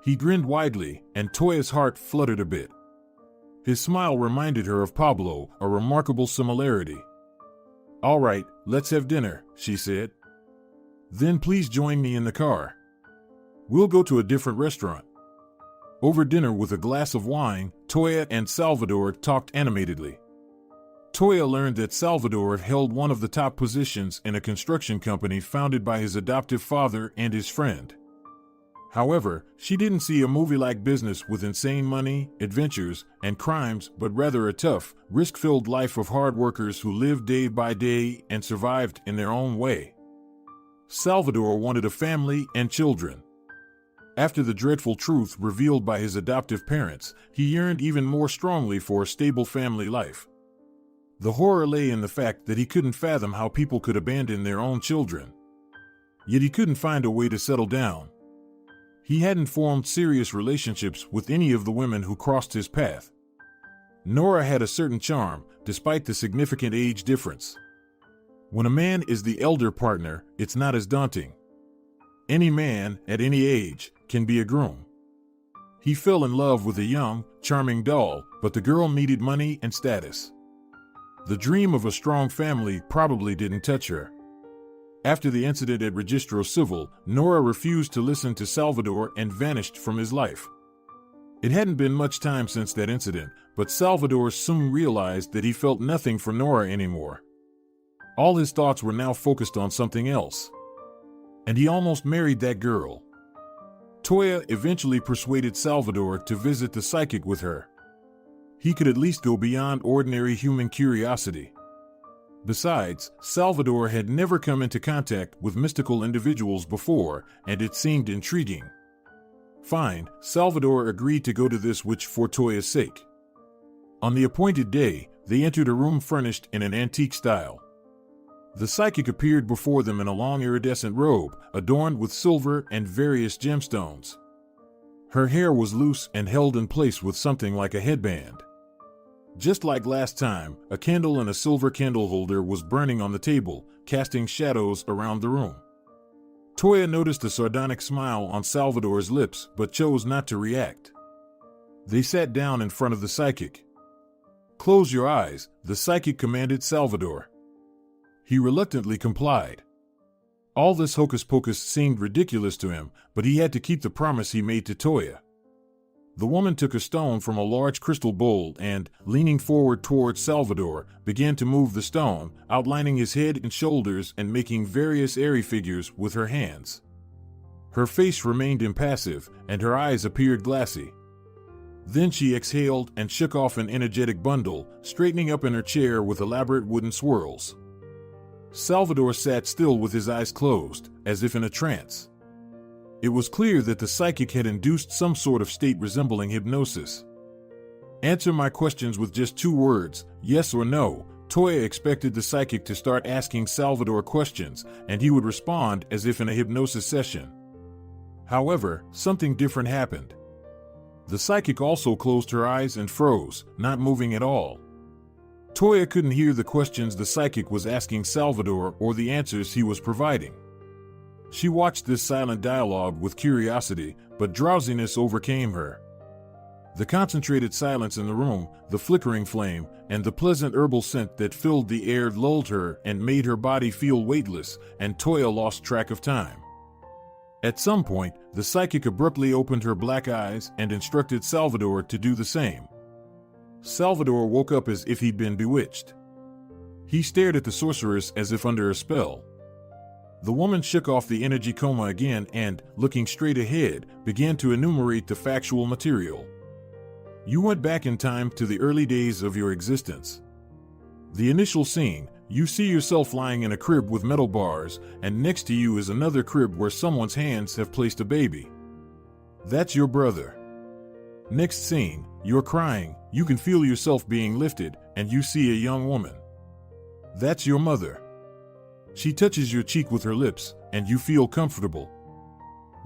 He grinned widely, and Toya's heart fluttered a bit. His smile reminded her of Pablo, a remarkable similarity. All right, let's have dinner, she said. Then please join me in the car. We'll go to a different restaurant. Over dinner with a glass of wine, Toya and Salvador talked animatedly. Toya learned that Salvador held one of the top positions in a construction company founded by his adoptive father and his friend. However, she didn't see a movie-like business with insane money, adventures, and crimes, but rather a tough, risk-filled life of hard workers who lived day by day and survived in their own way. Salvador wanted a family and children. After the dreadful truth revealed by his adoptive parents, he yearned even more strongly for a stable family life. The horror lay in the fact that he couldn't fathom how people could abandon their own children. Yet he couldn't find a way to settle down. He hadn't formed serious relationships with any of the women who crossed his path. Nora had a certain charm, despite the significant age difference. When a man is the elder partner, it's not as daunting. Any man, at any age, can be a groom. He fell in love with a young, charming doll, but the girl needed money and status. The dream of a strong family probably didn't touch her. After the incident at Registro Civil, Nora refused to listen to Salvador and vanished from his life. It hadn't been much time since that incident, but Salvador soon realized that he felt nothing for Nora anymore. All his thoughts were now focused on something else. And he almost married that girl. Toya eventually persuaded Salvador to visit the psychic with her. He could at least go beyond ordinary human curiosity. Besides, Salvador had never come into contact with mystical individuals before, and it seemed intriguing. Fine, Salvador agreed to go to this which for Toya's sake. On the appointed day, they entered a room furnished in an antique style. The psychic appeared before them in a long iridescent robe, adorned with silver and various gemstones. Her hair was loose and held in place with something like a headband. Just like last time, a candle in a silver candle holder was burning on the table, casting shadows around the room. Toya noticed a sardonic smile on Salvador's lips, but chose not to react. They sat down in front of the psychic. "Close your eyes," the psychic commanded Salvador. He reluctantly complied. All this hocus-pocus seemed ridiculous to him, but he had to keep the promise he made to Toya. The woman took a stone from a large crystal bowl and, leaning forward toward Salvador, began to move the stone, outlining his head and shoulders and making various airy figures with her hands. Her face remained impassive, and her eyes appeared glassy. Then she exhaled and shook off an energetic bundle, straightening up in her chair with elaborate wooden swirls. Salvador sat still with his eyes closed, as if in a trance. It was clear that the psychic had induced some sort of state resembling hypnosis. "Answer my questions with just 2 words, yes or no." Toya expected the psychic to start asking Salvador questions, and he would respond as if in a hypnosis session. However, something different happened. The psychic also closed her eyes and froze, not moving at all. Toya couldn't hear the questions the psychic was asking Salvador or the answers he was providing. She watched this silent dialogue with curiosity, but drowsiness overcame her. The concentrated silence in the room, the flickering flame, and the pleasant herbal scent that filled the air lulled her and made her body feel weightless, and Toya lost track of time. At some point, the psychic abruptly opened her black eyes and instructed Salvador to do the same. Salvador woke up as if he'd been bewitched. He stared at the sorceress as if under a spell. The woman shook off the energy coma again and, looking straight ahead, began to enumerate the factual material. "You went back in time to the early days of your existence. The initial scene, you see yourself lying in a crib with metal bars, and next to you is another crib where someone's hands have placed a baby. That's your brother. Next scene, you're crying, you can feel yourself being lifted, and you see a young woman. That's your mother. She touches your cheek with her lips, and you feel comfortable.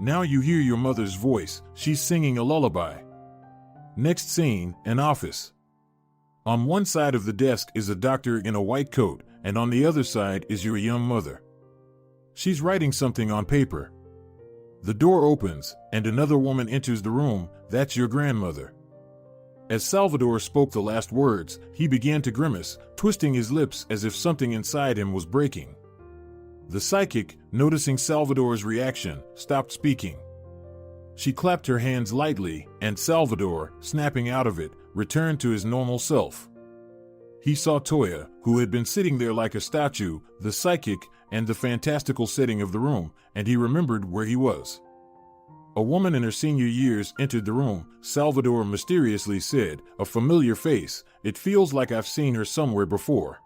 Now you hear your mother's voice, she's singing a lullaby. Next scene, an office. On one side of the desk is a doctor in a white coat, and on the other side is your young mother. She's writing something on paper. The door opens, and another woman enters the room. That's your grandmother." As Salvador spoke the last words, he began to grimace, twisting his lips as if something inside him was breaking. The psychic, noticing Salvador's reaction, stopped speaking. She clapped her hands lightly, and Salvador, snapping out of it, returned to his normal self. He saw Toya, who had been sitting there like a statue, the psychic, and the fantastical setting of the room, and he remembered where he was. A woman in her senior years entered the room. Salvador mysteriously said, "A familiar face. It feels like I've seen her somewhere before."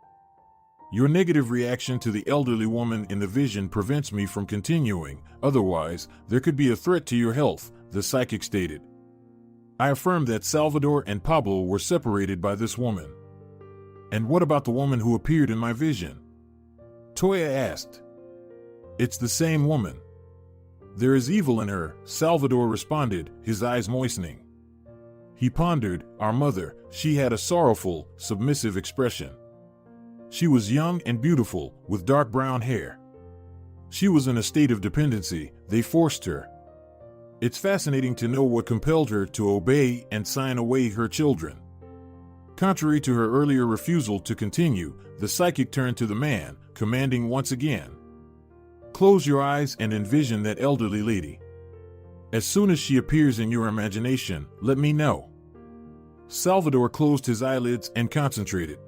Your negative reaction to the elderly woman in the vision prevents me from continuing. Otherwise, there could be a threat to your health, the psychic stated. I affirmed that Salvador and Pablo were separated by this woman. And what about the woman who appeared in my vision? Toya asked. It's the same woman. There is evil in her, Salvador responded, his eyes moistening. He pondered, our mother. She had a sorrowful, submissive expression. She was young and beautiful, with dark brown hair. She was in a state of dependency. They forced her. It's fascinating to know what compelled her to obey and sign away her children. Contrary to her earlier refusal to continue, the psychic turned to the man, commanding once again. Close your eyes and envision that elderly lady. As soon as she appears in your imagination, let me know. Salvador closed his eyelids and concentrated.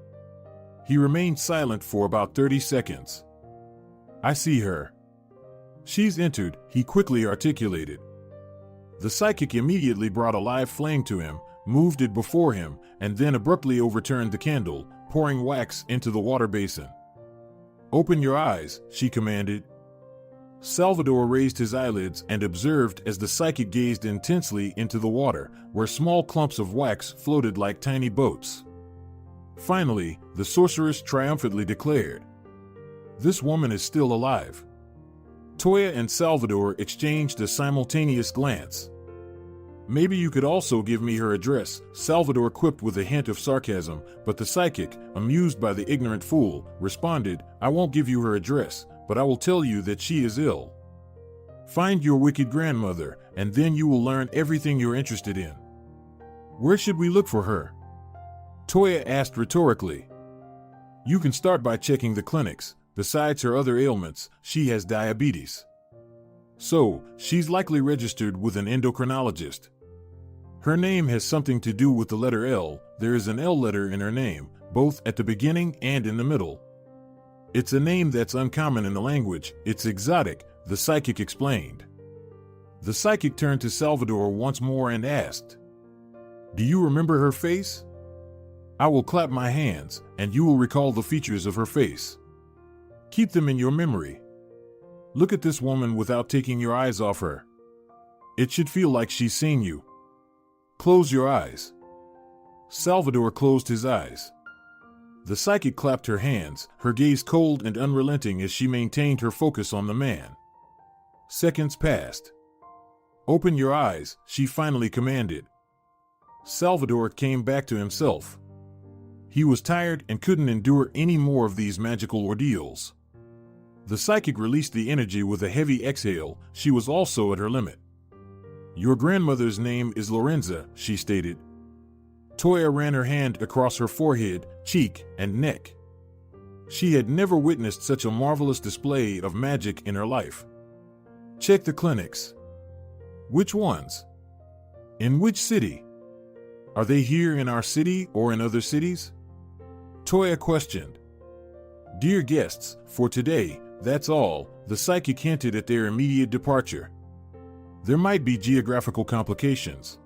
He remained silent for about 30 seconds. I see her. She's entered, he quickly articulated. The psychic immediately brought a live flame to him, moved it before him, and then abruptly overturned the candle, pouring wax into the water basin. Open your eyes, she commanded. Salvador raised his eyelids and observed as the psychic gazed intensely into the water, where small clumps of wax floated like tiny boats. Finally, the sorceress triumphantly declared, "This woman is still alive." Toya and Salvador exchanged a simultaneous glance. Maybe you could also give me her address, Salvador quipped with a hint of sarcasm, but the psychic, amused by the ignorant fool, responded, I won't give you her address, but I will tell you that she is ill. Find your wicked grandmother, and then you will learn everything you're interested in. Where should we look for her? Toya asked rhetorically. You can start by checking the clinics. Besides her other ailments, she has diabetes. So, she's likely registered with an endocrinologist. Her name has something to do with the letter L. There is an L letter in her name, both at the beginning and in the middle. It's a name that's uncommon in the language. It's exotic, the psychic explained. The psychic turned to Salvador once more and asked, Do you remember her face? I will clap my hands, and you will recall the features of her face. Keep them in your memory. Look at this woman without taking your eyes off her. It should feel like she's seen you. Close your eyes. Salvador closed his eyes. The psychic clapped her hands, her gaze cold and unrelenting as she maintained her focus on the man. Seconds passed. Open your eyes, she finally commanded. Salvador came back to himself. He was tired and couldn't endure any more of these magical ordeals. The psychic released the energy with a heavy exhale. She was also at her limit. Your grandmother's name is Lorenza, she stated. Toya ran her hand across her forehead, cheek, and neck. She had never witnessed such a marvelous display of magic in her life. Check the clinics. Which ones? In which city? Are they here in our city or in other cities? Toya questioned. Dear guests, for today, that's all. The psychic hinted at their immediate departure. There might be geographical complications.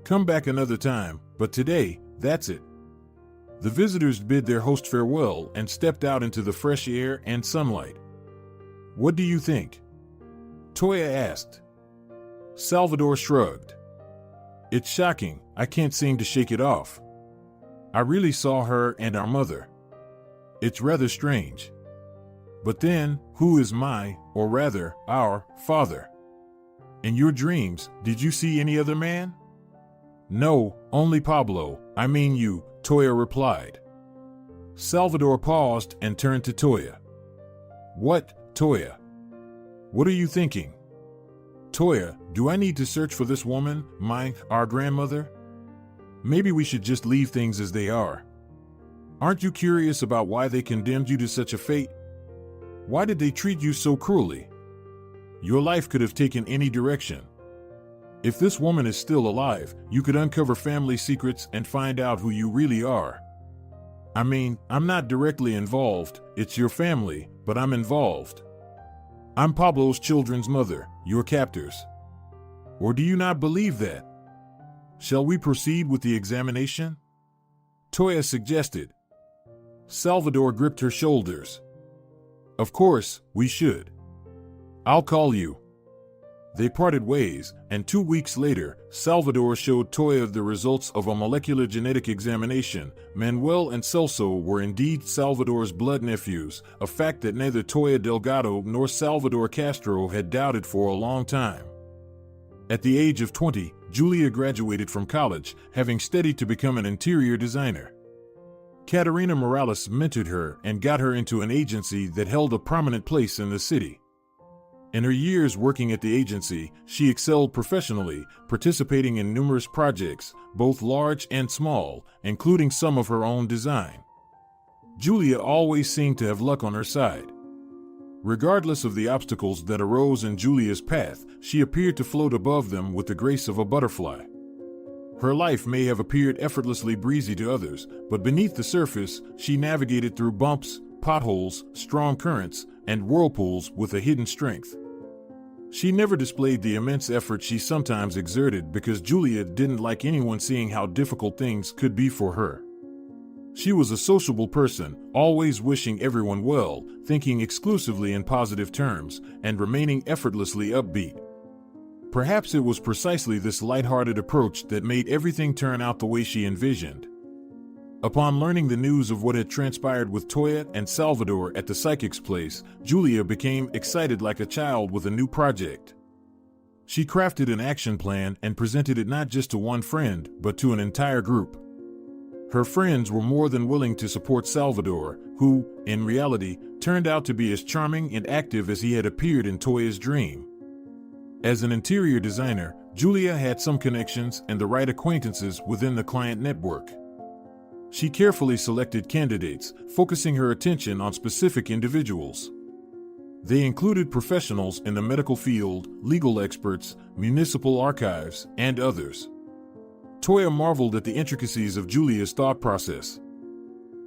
Come back another time, but today, that's it. The visitors bid their host farewell and stepped out into the fresh air and sunlight. What do you think? Toya asked. Salvador shrugged. It's shocking, I can't seem to shake it off. I really saw her and our mother. It's rather strange. But then, who is my, or rather, our, father? In your dreams, did you see any other man? No, only Pablo, I mean you, Toya replied. Salvador paused and turned to Toya. What, Toya? What are you thinking? Toya, do I need to search for this woman, our grandmother? Maybe we should just leave things as they are. Aren't you curious about why they condemned you to such a fate? Why did they treat you so cruelly? Your life could have taken any direction. If this woman is still alive, you could uncover family secrets and find out who you really are. I mean, I'm not directly involved, it's your family, but I'm involved. I'm Pablo's children's mother, your captors. Or do you not believe that? Shall we proceed with the examination? Toya suggested. Salvador gripped her shoulders. Of course, we should. I'll call you. They parted ways, and 2 weeks later, Salvador showed Toya the results of a molecular genetic examination. Manuel and Celso were indeed Salvador's blood nephews, a fact that neither Toya Delgado nor Salvador Castro had doubted for a long time. At the age of 20, Julia graduated from college, having studied to become an interior designer. Caterina Morales mentored her and got her into an agency that held a prominent place in the city. In her years working at the agency, she excelled professionally, participating in numerous projects, both large and small, including some of her own design. Julia always seemed to have luck on her side. Regardless of the obstacles that arose in Julia's path, she appeared to float above them with the grace of a butterfly. Her life may have appeared effortlessly breezy to others, but beneath the surface, she navigated through bumps, potholes, strong currents, and whirlpools with a hidden strength. She never displayed the immense effort she sometimes exerted because Julia didn't like anyone seeing how difficult things could be for her. She was a sociable person, always wishing everyone well, thinking exclusively in positive terms, and remaining effortlessly upbeat. Perhaps it was precisely this lighthearted approach that made everything turn out the way she envisioned. Upon learning the news of what had transpired with Toya and Salvador at the psychic's place, Julia became excited like a child with a new project. She crafted an action plan and presented it not just to one friend, but to an entire group. Her friends were more than willing to support Salvador, who, in reality, turned out to be as charming and active as he had appeared in Toya's dream. As an interior designer, Julia had some connections and the right acquaintances within the client network. She carefully selected candidates, focusing her attention on specific individuals. They included professionals in the medical field, legal experts, municipal archives, and others. Toya marveled at the intricacies of Julia's thought process.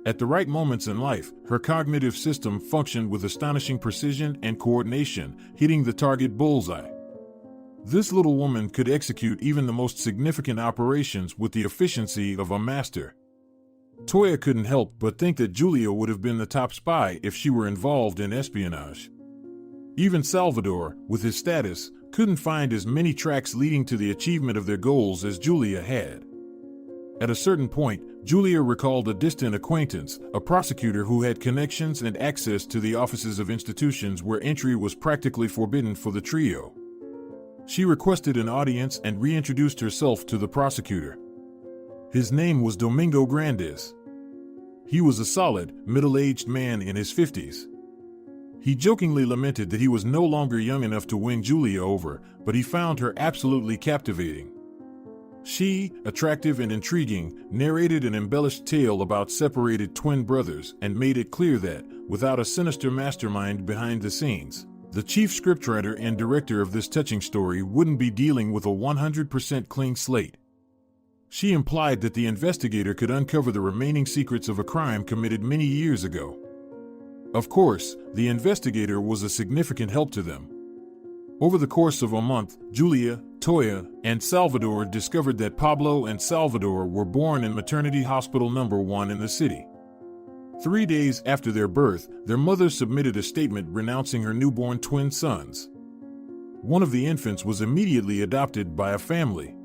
At the right moments in life, her cognitive system functioned with astonishing precision and coordination, hitting the target bullseye. This little woman could execute even the most significant operations with the efficiency of a master. Toya couldn't help but think that Julia would have been the top spy if she were involved in espionage. Even Salvador, with his status, couldn't find as many tracks leading to the achievement of their goals as Julia had. At a certain point, Julia recalled a distant acquaintance, a prosecutor who had connections and access to the offices of institutions where entry was practically forbidden for the trio. She requested an audience and reintroduced herself to the prosecutor. His name was Domingo Grandes. He was a solid, middle-aged man in his 50s. He jokingly lamented that he was no longer young enough to win Julia over, but he found her absolutely captivating. She, attractive and intriguing, narrated an embellished tale about separated twin brothers and made it clear that, without a sinister mastermind behind the scenes, the chief scriptwriter and director of this touching story wouldn't be dealing with a 100% clean slate. She implied that the investigator could uncover the remaining secrets of a crime committed many years ago. Of course, the investigator was a significant help to them. Over the course of a month, Julia, Toya, and Salvador discovered that Pablo and Salvador were born in maternity hospital number 1 in the city. 3 days after their birth, their mother submitted a statement renouncing her newborn twin sons. One of the infants was immediately adopted by a family.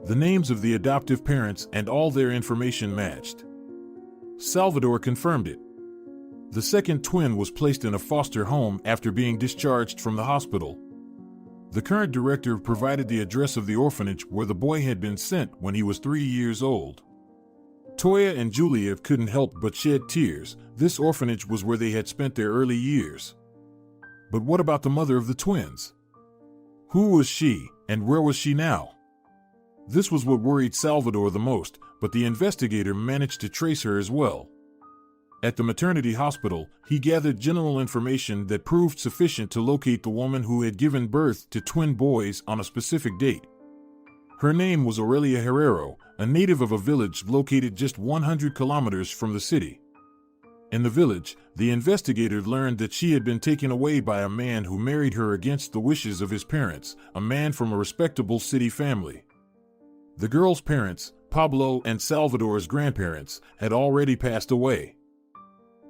The names of the adoptive parents and all their information matched. Salvador confirmed it. The second twin was placed in a foster home after being discharged from the hospital. The current director provided the address of the orphanage where the boy had been sent when he was 3 years old. Toya and Julia couldn't help but shed tears. This orphanage was where they had spent their early years. But what about the mother of the twins? Who was she, and where was she now? This was what worried Salvador the most, but the investigator managed to trace her as well. At the maternity hospital, he gathered general information that proved sufficient to locate the woman who had given birth to twin boys on a specific date. Her name was Aurelia Herrero, a native of a village located just 100 kilometers from the city. In the village, the investigator learned that she had been taken away by a man who married her against the wishes of his parents, a man from a respectable city family. The girl's parents, Pablo and Salvador's grandparents, had already passed away.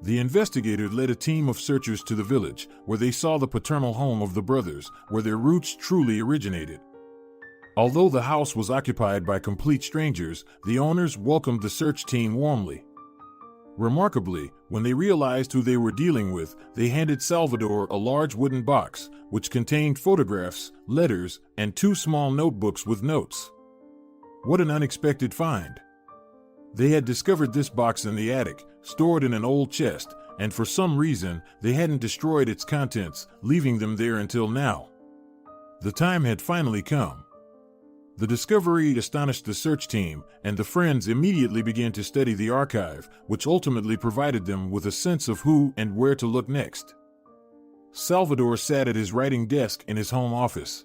The investigator led a team of searchers to the village, where they saw the paternal home of the brothers, where their roots truly originated. Although the house was occupied by complete strangers, the owners welcomed the search team warmly. Remarkably, when they realized who they were dealing with, they handed Salvador a large wooden box, which contained photographs, letters, and 2 small notebooks with notes. What an unexpected find! They had discovered this box in the attic, stored in an old chest, and for some reason, they hadn't destroyed its contents, leaving them there until now. The time had finally come. The discovery astonished the search team, and the friends immediately began to study the archive, which ultimately provided them with a sense of who and where to look next. Salvador sat at his writing desk in his home office.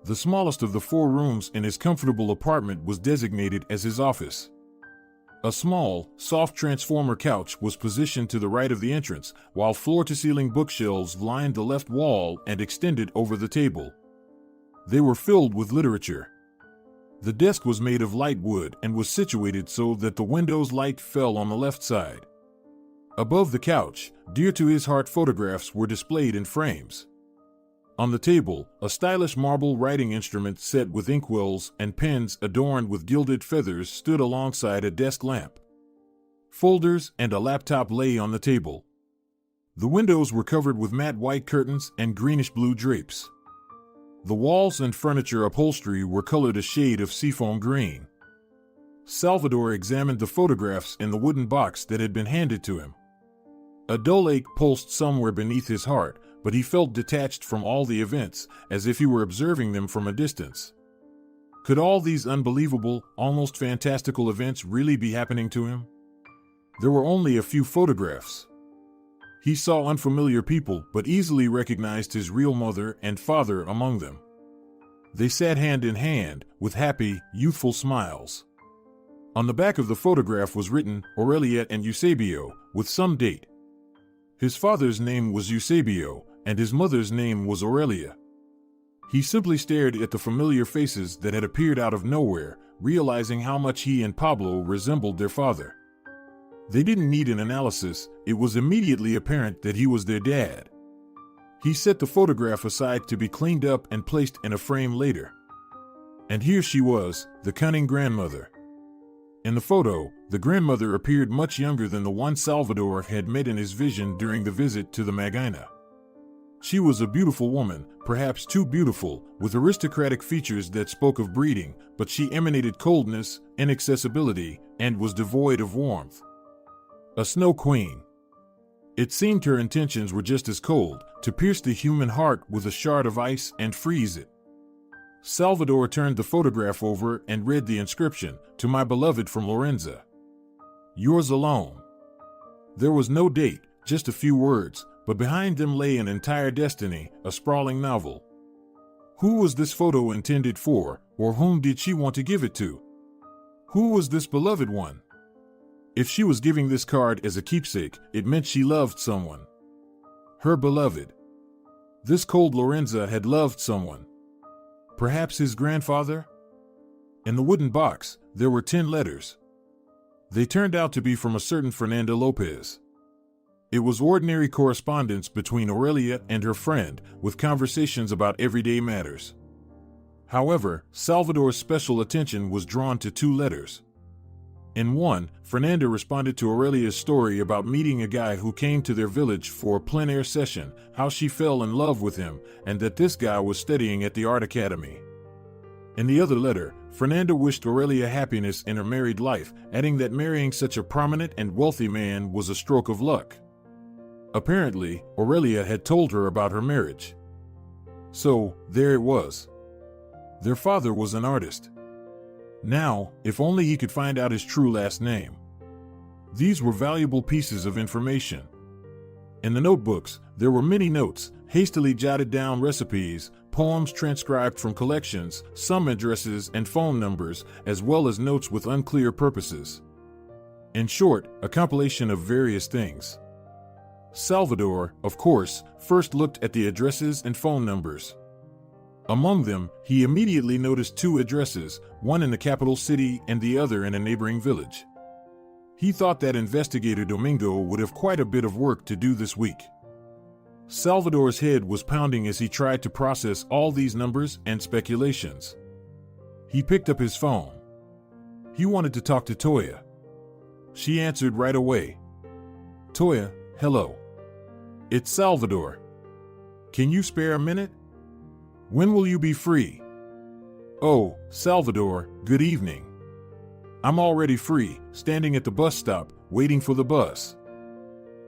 The smallest of the 4 rooms in his comfortable apartment was designated as his office. A small, soft transformer couch was positioned to the right of the entrance, while floor-to-ceiling bookshelves lined the left wall and extended over the table. They were filled with literature. The desk was made of light wood and was situated so that the window's light fell on the left side. Above the couch, dear to his heart photographs were displayed in frames. On the table, a stylish marble writing instrument set with inkwells and pens adorned with gilded feathers stood alongside a desk lamp. Folders and a laptop lay on the table. The windows were covered with matte white curtains and greenish-blue drapes. The walls and furniture upholstery were colored a shade of seafoam green. Salvador examined the photographs in the wooden box that had been handed to him. A dull ache pulsed somewhere beneath his heart, but he felt detached from all the events, as if he were observing them from a distance. Could all these unbelievable, almost fantastical events really be happening to him? There were only a few photographs. He saw unfamiliar people, but easily recognized his real mother and father among them. They sat hand in hand, with happy, youthful smiles. On the back of the photograph was written, Aurelia and Eusebio, with some date. His father's name was Eusebio, and his mother's name was Aurelia. He simply stared at the familiar faces that had appeared out of nowhere, realizing how much he and Pablo resembled their father. They didn't need an analysis, it was immediately apparent that he was their dad. He set the photograph aside to be cleaned up and placed in a frame later. And here she was, the cunning grandmother. In the photo, the grandmother appeared much younger than the one Salvador had met in his vision during the visit to the Magina. She was a beautiful woman, perhaps too beautiful, with aristocratic features that spoke of breeding, but she emanated coldness, inaccessibility, and was devoid of warmth. A snow queen. It seemed her intentions were just as cold, to pierce the human heart with a shard of ice and freeze it. Salvador turned the photograph over and read the inscription, "To my beloved from Lorenza. Yours alone." There was no date, just a few words, but behind them lay an entire destiny, a sprawling novel. Who was this photo intended for, or whom did she want to give it to? Who was this beloved one? If she was giving this card as a keepsake, it meant she loved someone. Her beloved. This cold Lorenza had loved someone. Perhaps his grandfather? In the wooden box, there were 10 letters. They turned out to be from a certain Fernanda Lopez. It was ordinary correspondence between Aurelia and her friend, with conversations about everyday matters. However, Salvador's special attention was drawn to 2 letters. In one, Fernanda responded to Aurelia's story about meeting a guy who came to their village for a plein air session, how she fell in love with him, and that this guy was studying at the art academy. In the other letter, Fernanda wished Aurelia happiness in her married life, adding that marrying such a prominent and wealthy man was a stroke of luck. Apparently, Aurelia had told her about her marriage. So, there it was. Their father was an artist. Now, if only he could find out his true last name. These were valuable pieces of information. In the notebooks, there were many notes, hastily jotted down recipes, poems transcribed from collections, some addresses and phone numbers, as well as notes with unclear purposes. In short, a compilation of various things. Salvador, of course, first looked at the addresses and phone numbers. Among them, he immediately noticed two addresses, one in the capital city and the other in a neighboring village. He thought that investigator Domingo would have quite a bit of work to do this week. Salvador's head was pounding as he tried to process all these numbers and speculations. He picked up his phone. He wanted to talk to Toya. She answered right away. "Toya, hello. It's Salvador. Can you spare a minute? When will you be free?" "Oh, Salvador, good evening. I'm already free, standing at the bus stop, waiting for the bus.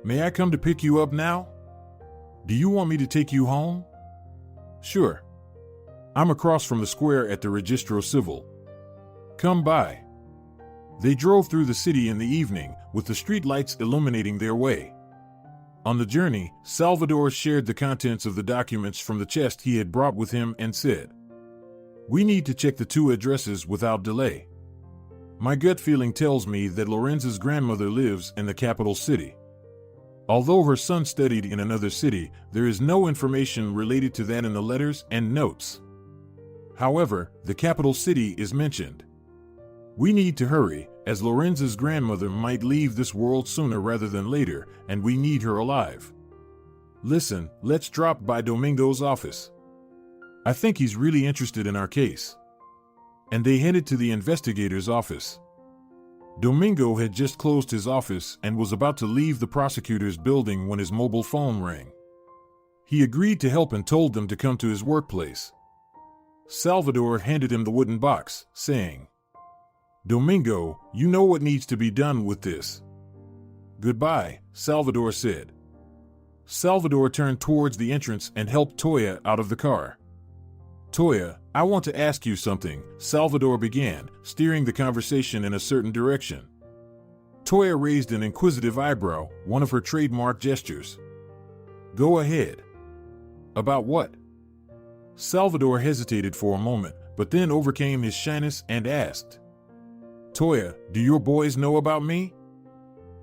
May I come to pick you up now? Do you want me to take you home?" "Sure. I'm across from the square at the Registro Civil. Come by." They drove through the city in the evening, with the street lights illuminating their way. On the journey, Salvador shared the contents of the documents from the chest he had brought with him and said, "We need to check the two addresses without delay. My gut feeling tells me that Lorenza's grandmother lives in the capital city. Although her son studied in another city, there is no information related to that in the letters and notes. However, the capital city is mentioned. We need to hurry, as Lorenza's grandmother might leave this world sooner rather than later, and we need her alive. Listen, let's drop by Domingo's office. I think he's really interested in our case." And they headed to the investigator's office. Domingo had just closed his office and was about to leave the prosecutor's building when his mobile phone rang. He agreed to help and told them to come to his workplace. Salvador handed him the wooden box, saying, "Domingo, you know what needs to be done with this." "Goodbye," Salvador said. Salvador turned towards the entrance and helped Toya out of the car. "Toya, I want to ask you something," Salvador began, steering the conversation in a certain direction. Toya raised an inquisitive eyebrow, one of her trademark gestures. "Go ahead." "About what?" Salvador hesitated for a moment, but then overcame his shyness and asked, "Toya, do your boys know about me?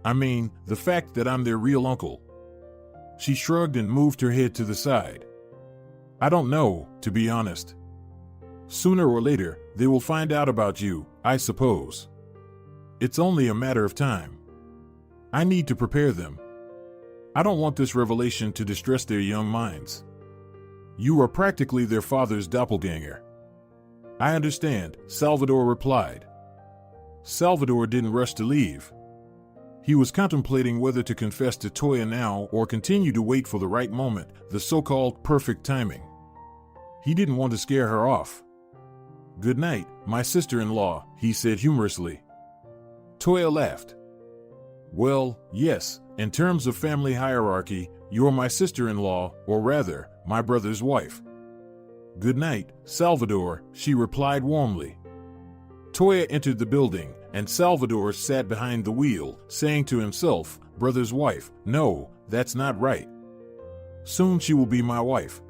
I mean, the fact that I'm their real uncle." She shrugged and moved her head to the side. "I don't know, to be honest. Sooner or later, they will find out about you, I suppose. It's only a matter of time. I need to prepare them. I don't want this revelation to distress their young minds. You are practically their father's doppelganger." "I understand," Salvador replied. Salvador didn't rush to leave. He was contemplating whether to confess to Toya now or continue to wait for the right moment, the so-called perfect timing. He didn't want to scare her off. "Good night, my sister-in-law," he said humorously. Toya laughed. "Well, yes, in terms of family hierarchy, you're my sister-in-law, or rather, my brother's wife." "Good night, Salvador," she replied warmly. Toya entered the building, and Salvador sat behind the wheel, saying to himself, "Brother's wife, no, that's not right. Soon she will be my wife."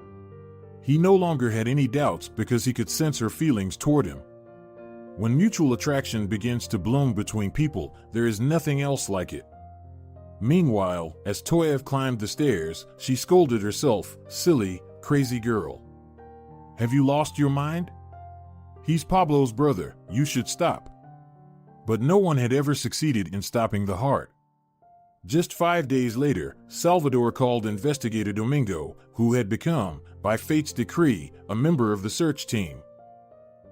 He no longer had any doubts because he could sense her feelings toward him. When mutual attraction begins to bloom between people, there is nothing else like it. Meanwhile, as Toya climbed the stairs, she scolded herself, "Silly, crazy girl. Have you lost your mind? He's Pablo's brother, you should stop." But no one had ever succeeded in stopping the heart. Just 5 days later, Salvador called investigator Domingo, who had become, by fate's decree, a member of the search team.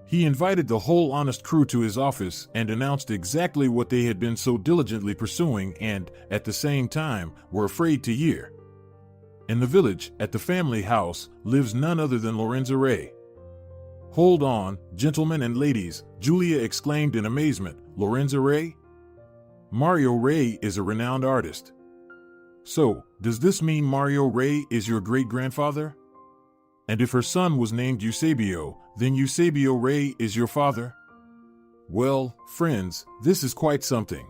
He invited the whole honest crew to his office and announced exactly what they had been so diligently pursuing and, at the same time, were afraid to hear. In the village, at the family house, lives none other than Lorenza Ray. "Hold on, gentlemen and ladies," Julia exclaimed in amazement. "Lorenza Ray? Mario Ray is a renowned artist. So, does this mean Mario Ray is your great-grandfather? And if her son was named Eusebio, then Eusebio Ray is your father? Well, friends, this is quite something."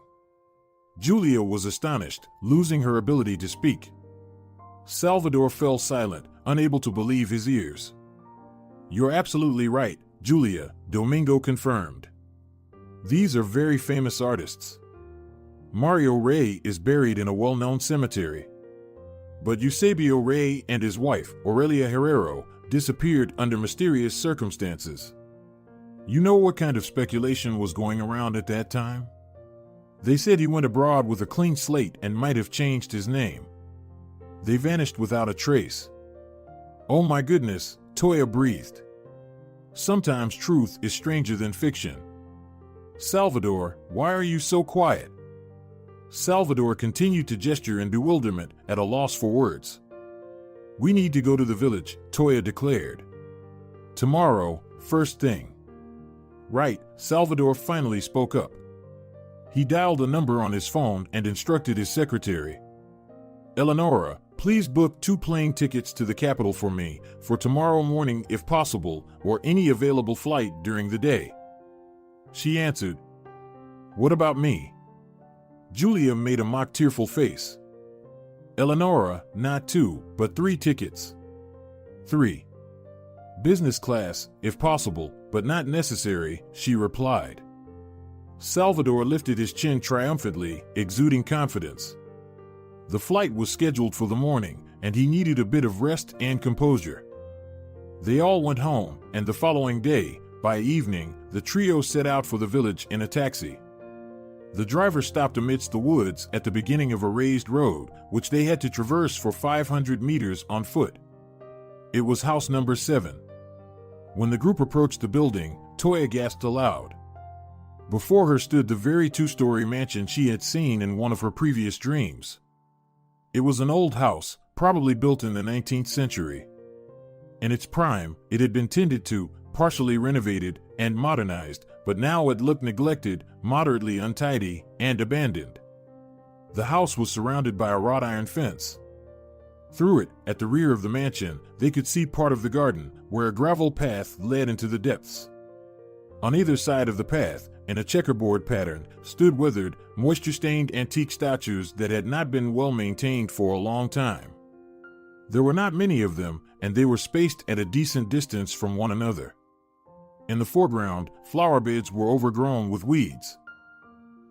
Julia was astonished, losing her ability to speak. Salvador fell silent, unable to believe his ears. You're absolutely right, Julia, Domingo confirmed. These are very famous artists. Mario Rey is buried in a well-known cemetery. But Eusebio Rey and his wife, Aurelia Herrero, disappeared under mysterious circumstances. You know what kind of speculation was going around at that time? They said he went abroad with a clean slate and might have changed his name. They vanished without a trace. Oh my goodness, Toya breathed. Sometimes truth is stranger than fiction. Salvador, why are you so quiet? Salvador continued to gesture in bewilderment, at a loss for words. We need to go to the village, Toya declared. Tomorrow, first thing. Right, Salvador finally spoke up. He dialed a number on his phone and instructed his secretary. Eleonora, please book 2 plane tickets to the capital for me, for tomorrow morning if possible, or any available flight during the day. She answered. What about me? Julia made a mock tearful face. Eleonora, not 2, but 3 tickets. 3. Business class, if possible, but not necessary, she replied. Salvador lifted his chin triumphantly, exuding confidence. The flight was scheduled for the morning, and he needed a bit of rest and composure. They all went home, and the following day, by evening, the trio set out for the village in a taxi. The driver stopped amidst the woods at the beginning of a raised road, which they had to traverse for 500 meters on foot. It was house number 7. When the group approached the building, Toya gasped aloud. Before her stood the very 2-story mansion she had seen in one of her previous dreams. It was an old house, probably built in the 19th century. In its prime, it had been tended to, partially renovated, and modernized, but now it looked neglected, moderately untidy, and abandoned. The house was surrounded by a wrought iron fence. Through it, at the rear of the mansion, they could see part of the garden, where a gravel path led into the depths. On either side of the path, in a checkerboard pattern, stood weathered, moisture-stained antique statues that had not been well maintained for a long time. There were not many of them, and they were spaced at a decent distance from one another. In the foreground, flower beds were overgrown with weeds.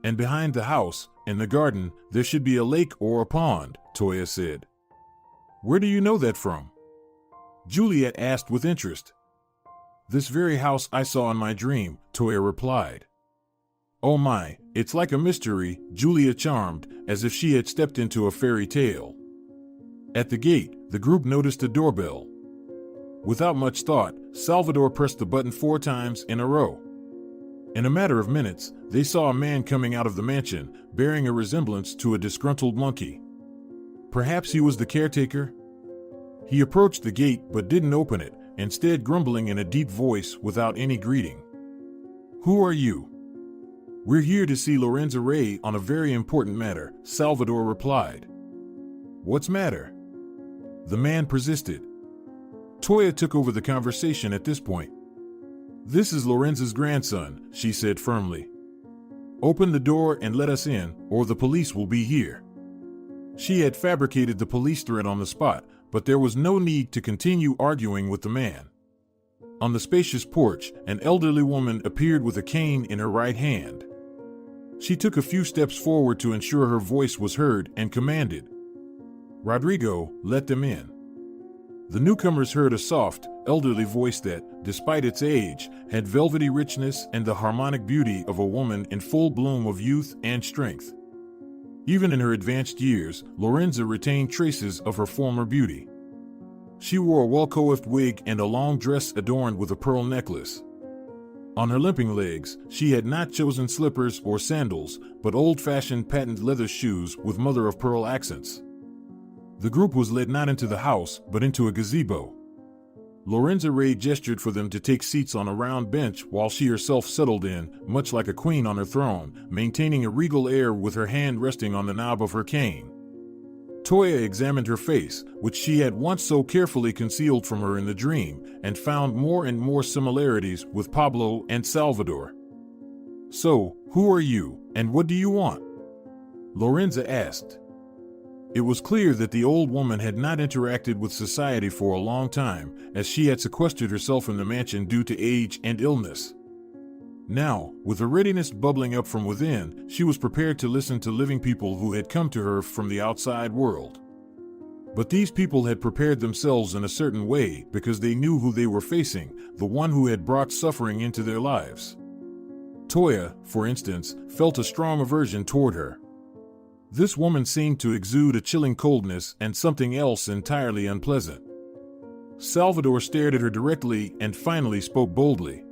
And behind the house, in the garden, there should be a lake or a pond, Toya said. Where do you know that from? Juliet asked with interest. This very house I saw in my dream, Toya replied. Oh my, it's like a mystery, Julia charmed, as if she had stepped into a fairy tale. At the gate, the group noticed a doorbell. Without much thought, Salvador pressed the button 4 times in a row. In a matter of minutes, they saw a man coming out of the mansion, bearing a resemblance to a disgruntled monkey. Perhaps he was the caretaker? He approached the gate but didn't open it, instead grumbling in a deep voice without any greeting. Who are you? We're here to see Lorenza Rey on a very important matter, Salvador replied. What's matter? The man persisted. Toya took over the conversation at this point. This is Lorenza's grandson, she said firmly. Open the door and let us in, or the police will be here. She had fabricated the police threat on the spot, but there was no need to continue arguing with the man. On the spacious porch, an elderly woman appeared with a cane in her right hand. She took a few steps forward to ensure her voice was heard and commanded, Rodrigo, let them in. The newcomers heard a soft, elderly voice that, despite its age, had velvety richness and the harmonic beauty of a woman in full bloom of youth and strength. Even in her advanced years, Lorenza retained traces of her former beauty. She wore a well-coiffed wig and a long dress adorned with a pearl necklace. On her limping legs, she had not chosen slippers or sandals, but old-fashioned patent leather shoes with mother-of-pearl accents. The group was led not into the house, but into a gazebo. Lorenza Rey gestured for them to take seats on a round bench while she herself settled in, much like a queen on her throne, maintaining a regal air with her hand resting on the knob of her cane. Toya examined her face, which she had once so carefully concealed from her in the dream, and found more and more similarities with Pablo and Salvador. So, who are you, and what do you want? Lorenza asked. It was clear that the old woman had not interacted with society for a long time, as she had sequestered herself in the mansion due to age and illness. Now, with a readiness bubbling up from within, she was prepared to listen to living people who had come to her from the outside world. But these people had prepared themselves in a certain way because they knew who they were facing, the one who had brought suffering into their lives. Toya, for instance, felt a strong aversion toward her. This woman seemed to exude a chilling coldness and something else entirely unpleasant. Salvador stared at her directly and finally spoke boldly.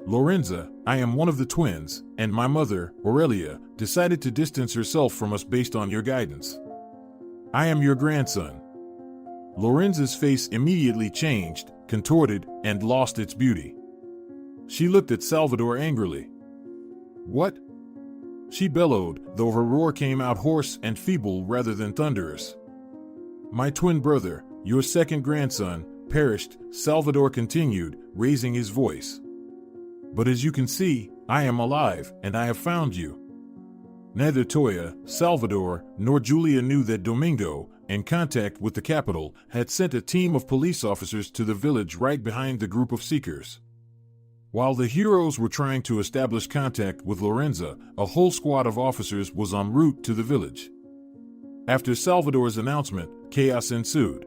"Lorenza, I am one of the twins, and my mother, Aurelia, decided to distance herself from us based on your guidance. I am your grandson." Lorenza's face immediately changed, contorted, and lost its beauty. She looked at Salvador angrily. "What?" she bellowed, though her roar came out hoarse and feeble rather than thunderous. "My twin brother, your second grandson, perished," Salvador continued, raising his voice. "But as you can see, I am alive, and I have found you." Neither Toya, Salvador, nor Julia knew that Domingo, in contact with the capital, had sent a team of police officers to the village right behind the group of seekers. While the heroes were trying to establish contact with Lorenza, a whole squad of officers was en route to the village. After Salvador's announcement, chaos ensued.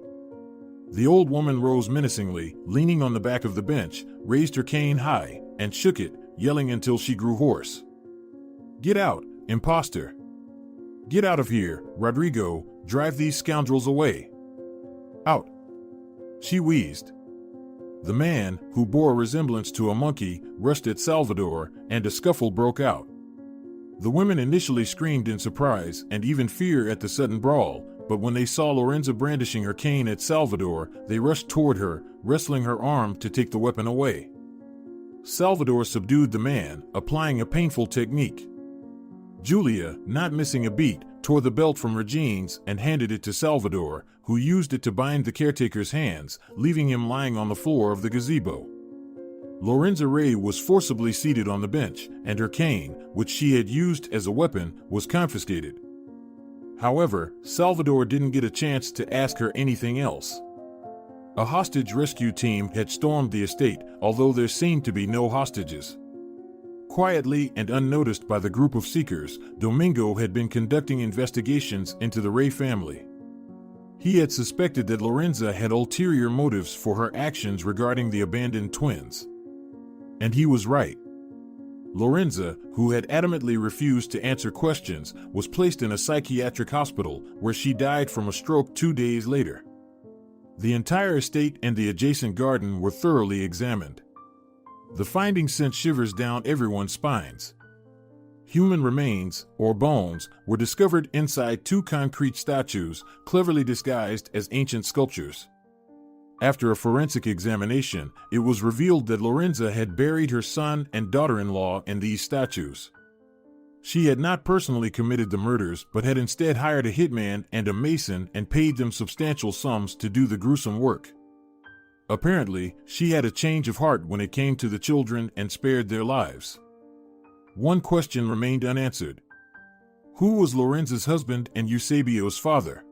The old woman rose menacingly, leaning on the back of the bench, raised her cane high, and shook it, yelling until she grew hoarse. "Get out, imposter! Get out of here, Rodrigo, drive these scoundrels away! Out!" she wheezed. The man, who bore a resemblance to a monkey, rushed at Salvador, and a scuffle broke out. The women initially screamed in surprise and even fear at the sudden brawl, but when they saw Lorenza brandishing her cane at Salvador, they rushed toward her, wrestling her arm to take the weapon away. Salvador subdued the man, applying a painful technique. Julia, not missing a beat, tore the belt from her jeans and handed it to Salvador, who used it to bind the caretaker's hands, leaving him lying on the floor of the gazebo. Lorenza Ray was forcibly seated on the bench, and her cane, which she had used as a weapon, was confiscated. However, Salvador didn't get a chance to ask her anything else. A hostage rescue team had stormed the estate, although there seemed to be no hostages. Quietly and unnoticed by the group of seekers, Domingo had been conducting investigations into the Ray family. He had suspected that Lorenza had ulterior motives for her actions regarding the abandoned twins. And he was right. Lorenza, who had adamantly refused to answer questions, was placed in a psychiatric hospital where she died from a stroke 2 days later. The entire estate and the adjacent garden were thoroughly examined. The findings sent shivers down everyone's spines. Human remains, or bones, were discovered inside 2 concrete statues, cleverly disguised as ancient sculptures. After a forensic examination, it was revealed that Lorenza had buried her son and daughter-in-law in these statues. She had not personally committed the murders, but had instead hired a hitman and a mason and paid them substantial sums to do the gruesome work. Apparently, she had a change of heart when it came to the children and spared their lives. One question remained unanswered. Who was Lorenza's husband and Eusebio's father?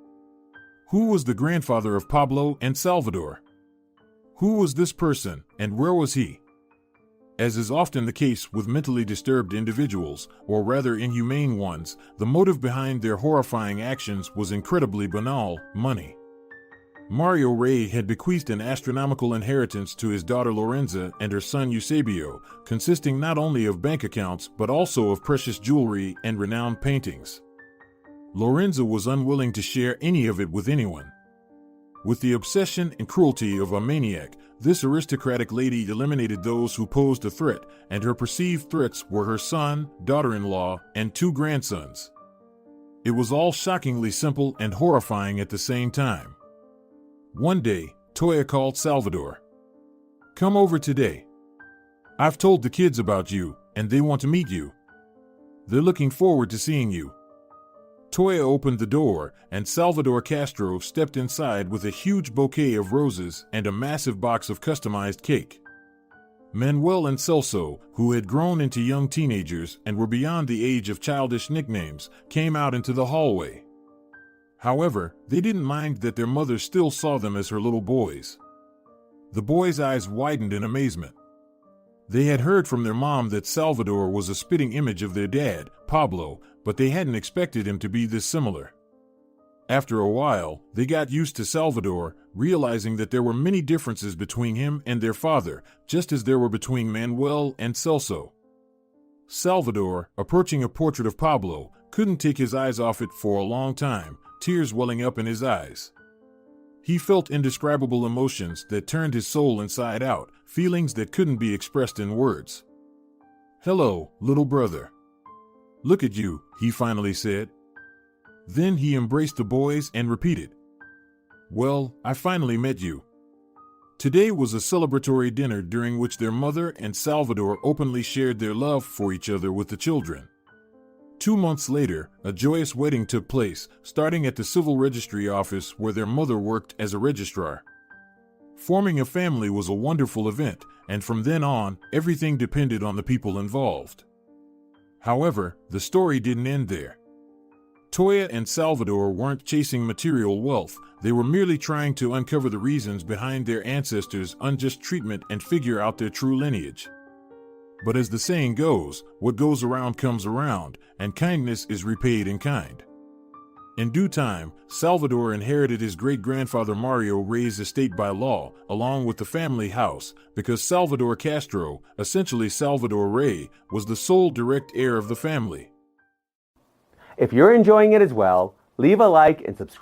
Who was the grandfather of Pablo and Salvador? Who was this person, and where was he? As is often the case with mentally disturbed individuals, or rather inhumane ones, the motive behind their horrifying actions was incredibly banal: money. Mario Ray had bequeathed an astronomical inheritance to his daughter Lorenza and her son Eusebio, consisting not only of bank accounts but also of precious jewelry and renowned paintings. Lorenza was unwilling to share any of it with anyone. With the obsession and cruelty of a maniac, this aristocratic lady eliminated those who posed a threat, and her perceived threats were her son, daughter-in-law, and 2 grandsons. It was all shockingly simple and horrifying at the same time. One day, Toya called Salvador. "Come over today. I've told the kids about you, and they want to meet you. They're looking forward to seeing you." Toya opened the door, and Salvador Castro stepped inside with a huge bouquet of roses and a massive box of customized cake. Manuel and Celso, who had grown into young teenagers and were beyond the age of childish nicknames, came out into the hallway. However, they didn't mind that their mother still saw them as her little boys. The boys' eyes widened in amazement. They had heard from their mom that Salvador was a spitting image of their dad, Pablo, but they hadn't expected him to be this similar. After a while, they got used to Salvador, realizing that there were many differences between him and their father, just as there were between Manuel and Celso. Salvador, approaching a portrait of Pablo, couldn't take his eyes off it for a long time, tears welling up in his eyes. He felt indescribable emotions that turned his soul inside out, feelings that couldn't be expressed in words. "Hello, little brother. Look at you," he finally said. Then he embraced the boys and repeated, "Well, I finally met you." Today was a celebratory dinner during which their mother and Salvador openly shared their love for each other with the children. 2 months later, a joyous wedding took place, starting at the Civil Registry office where their mother worked as a registrar. Forming a family was a wonderful event, and from then on, everything depended on the people involved. However, the story didn't end there. Toya and Salvador weren't chasing material wealth, they were merely trying to uncover the reasons behind their ancestors' unjust treatment and figure out their true lineage. But as the saying goes, what goes around comes around, and kindness is repaid in kind. In due time, Salvador inherited his great-grandfather Mario Rey's estate by law, along with the family house, because Salvador Castro, essentially Salvador Rey, was the sole direct heir of the family. If you're enjoying it as well, leave a like and subscribe.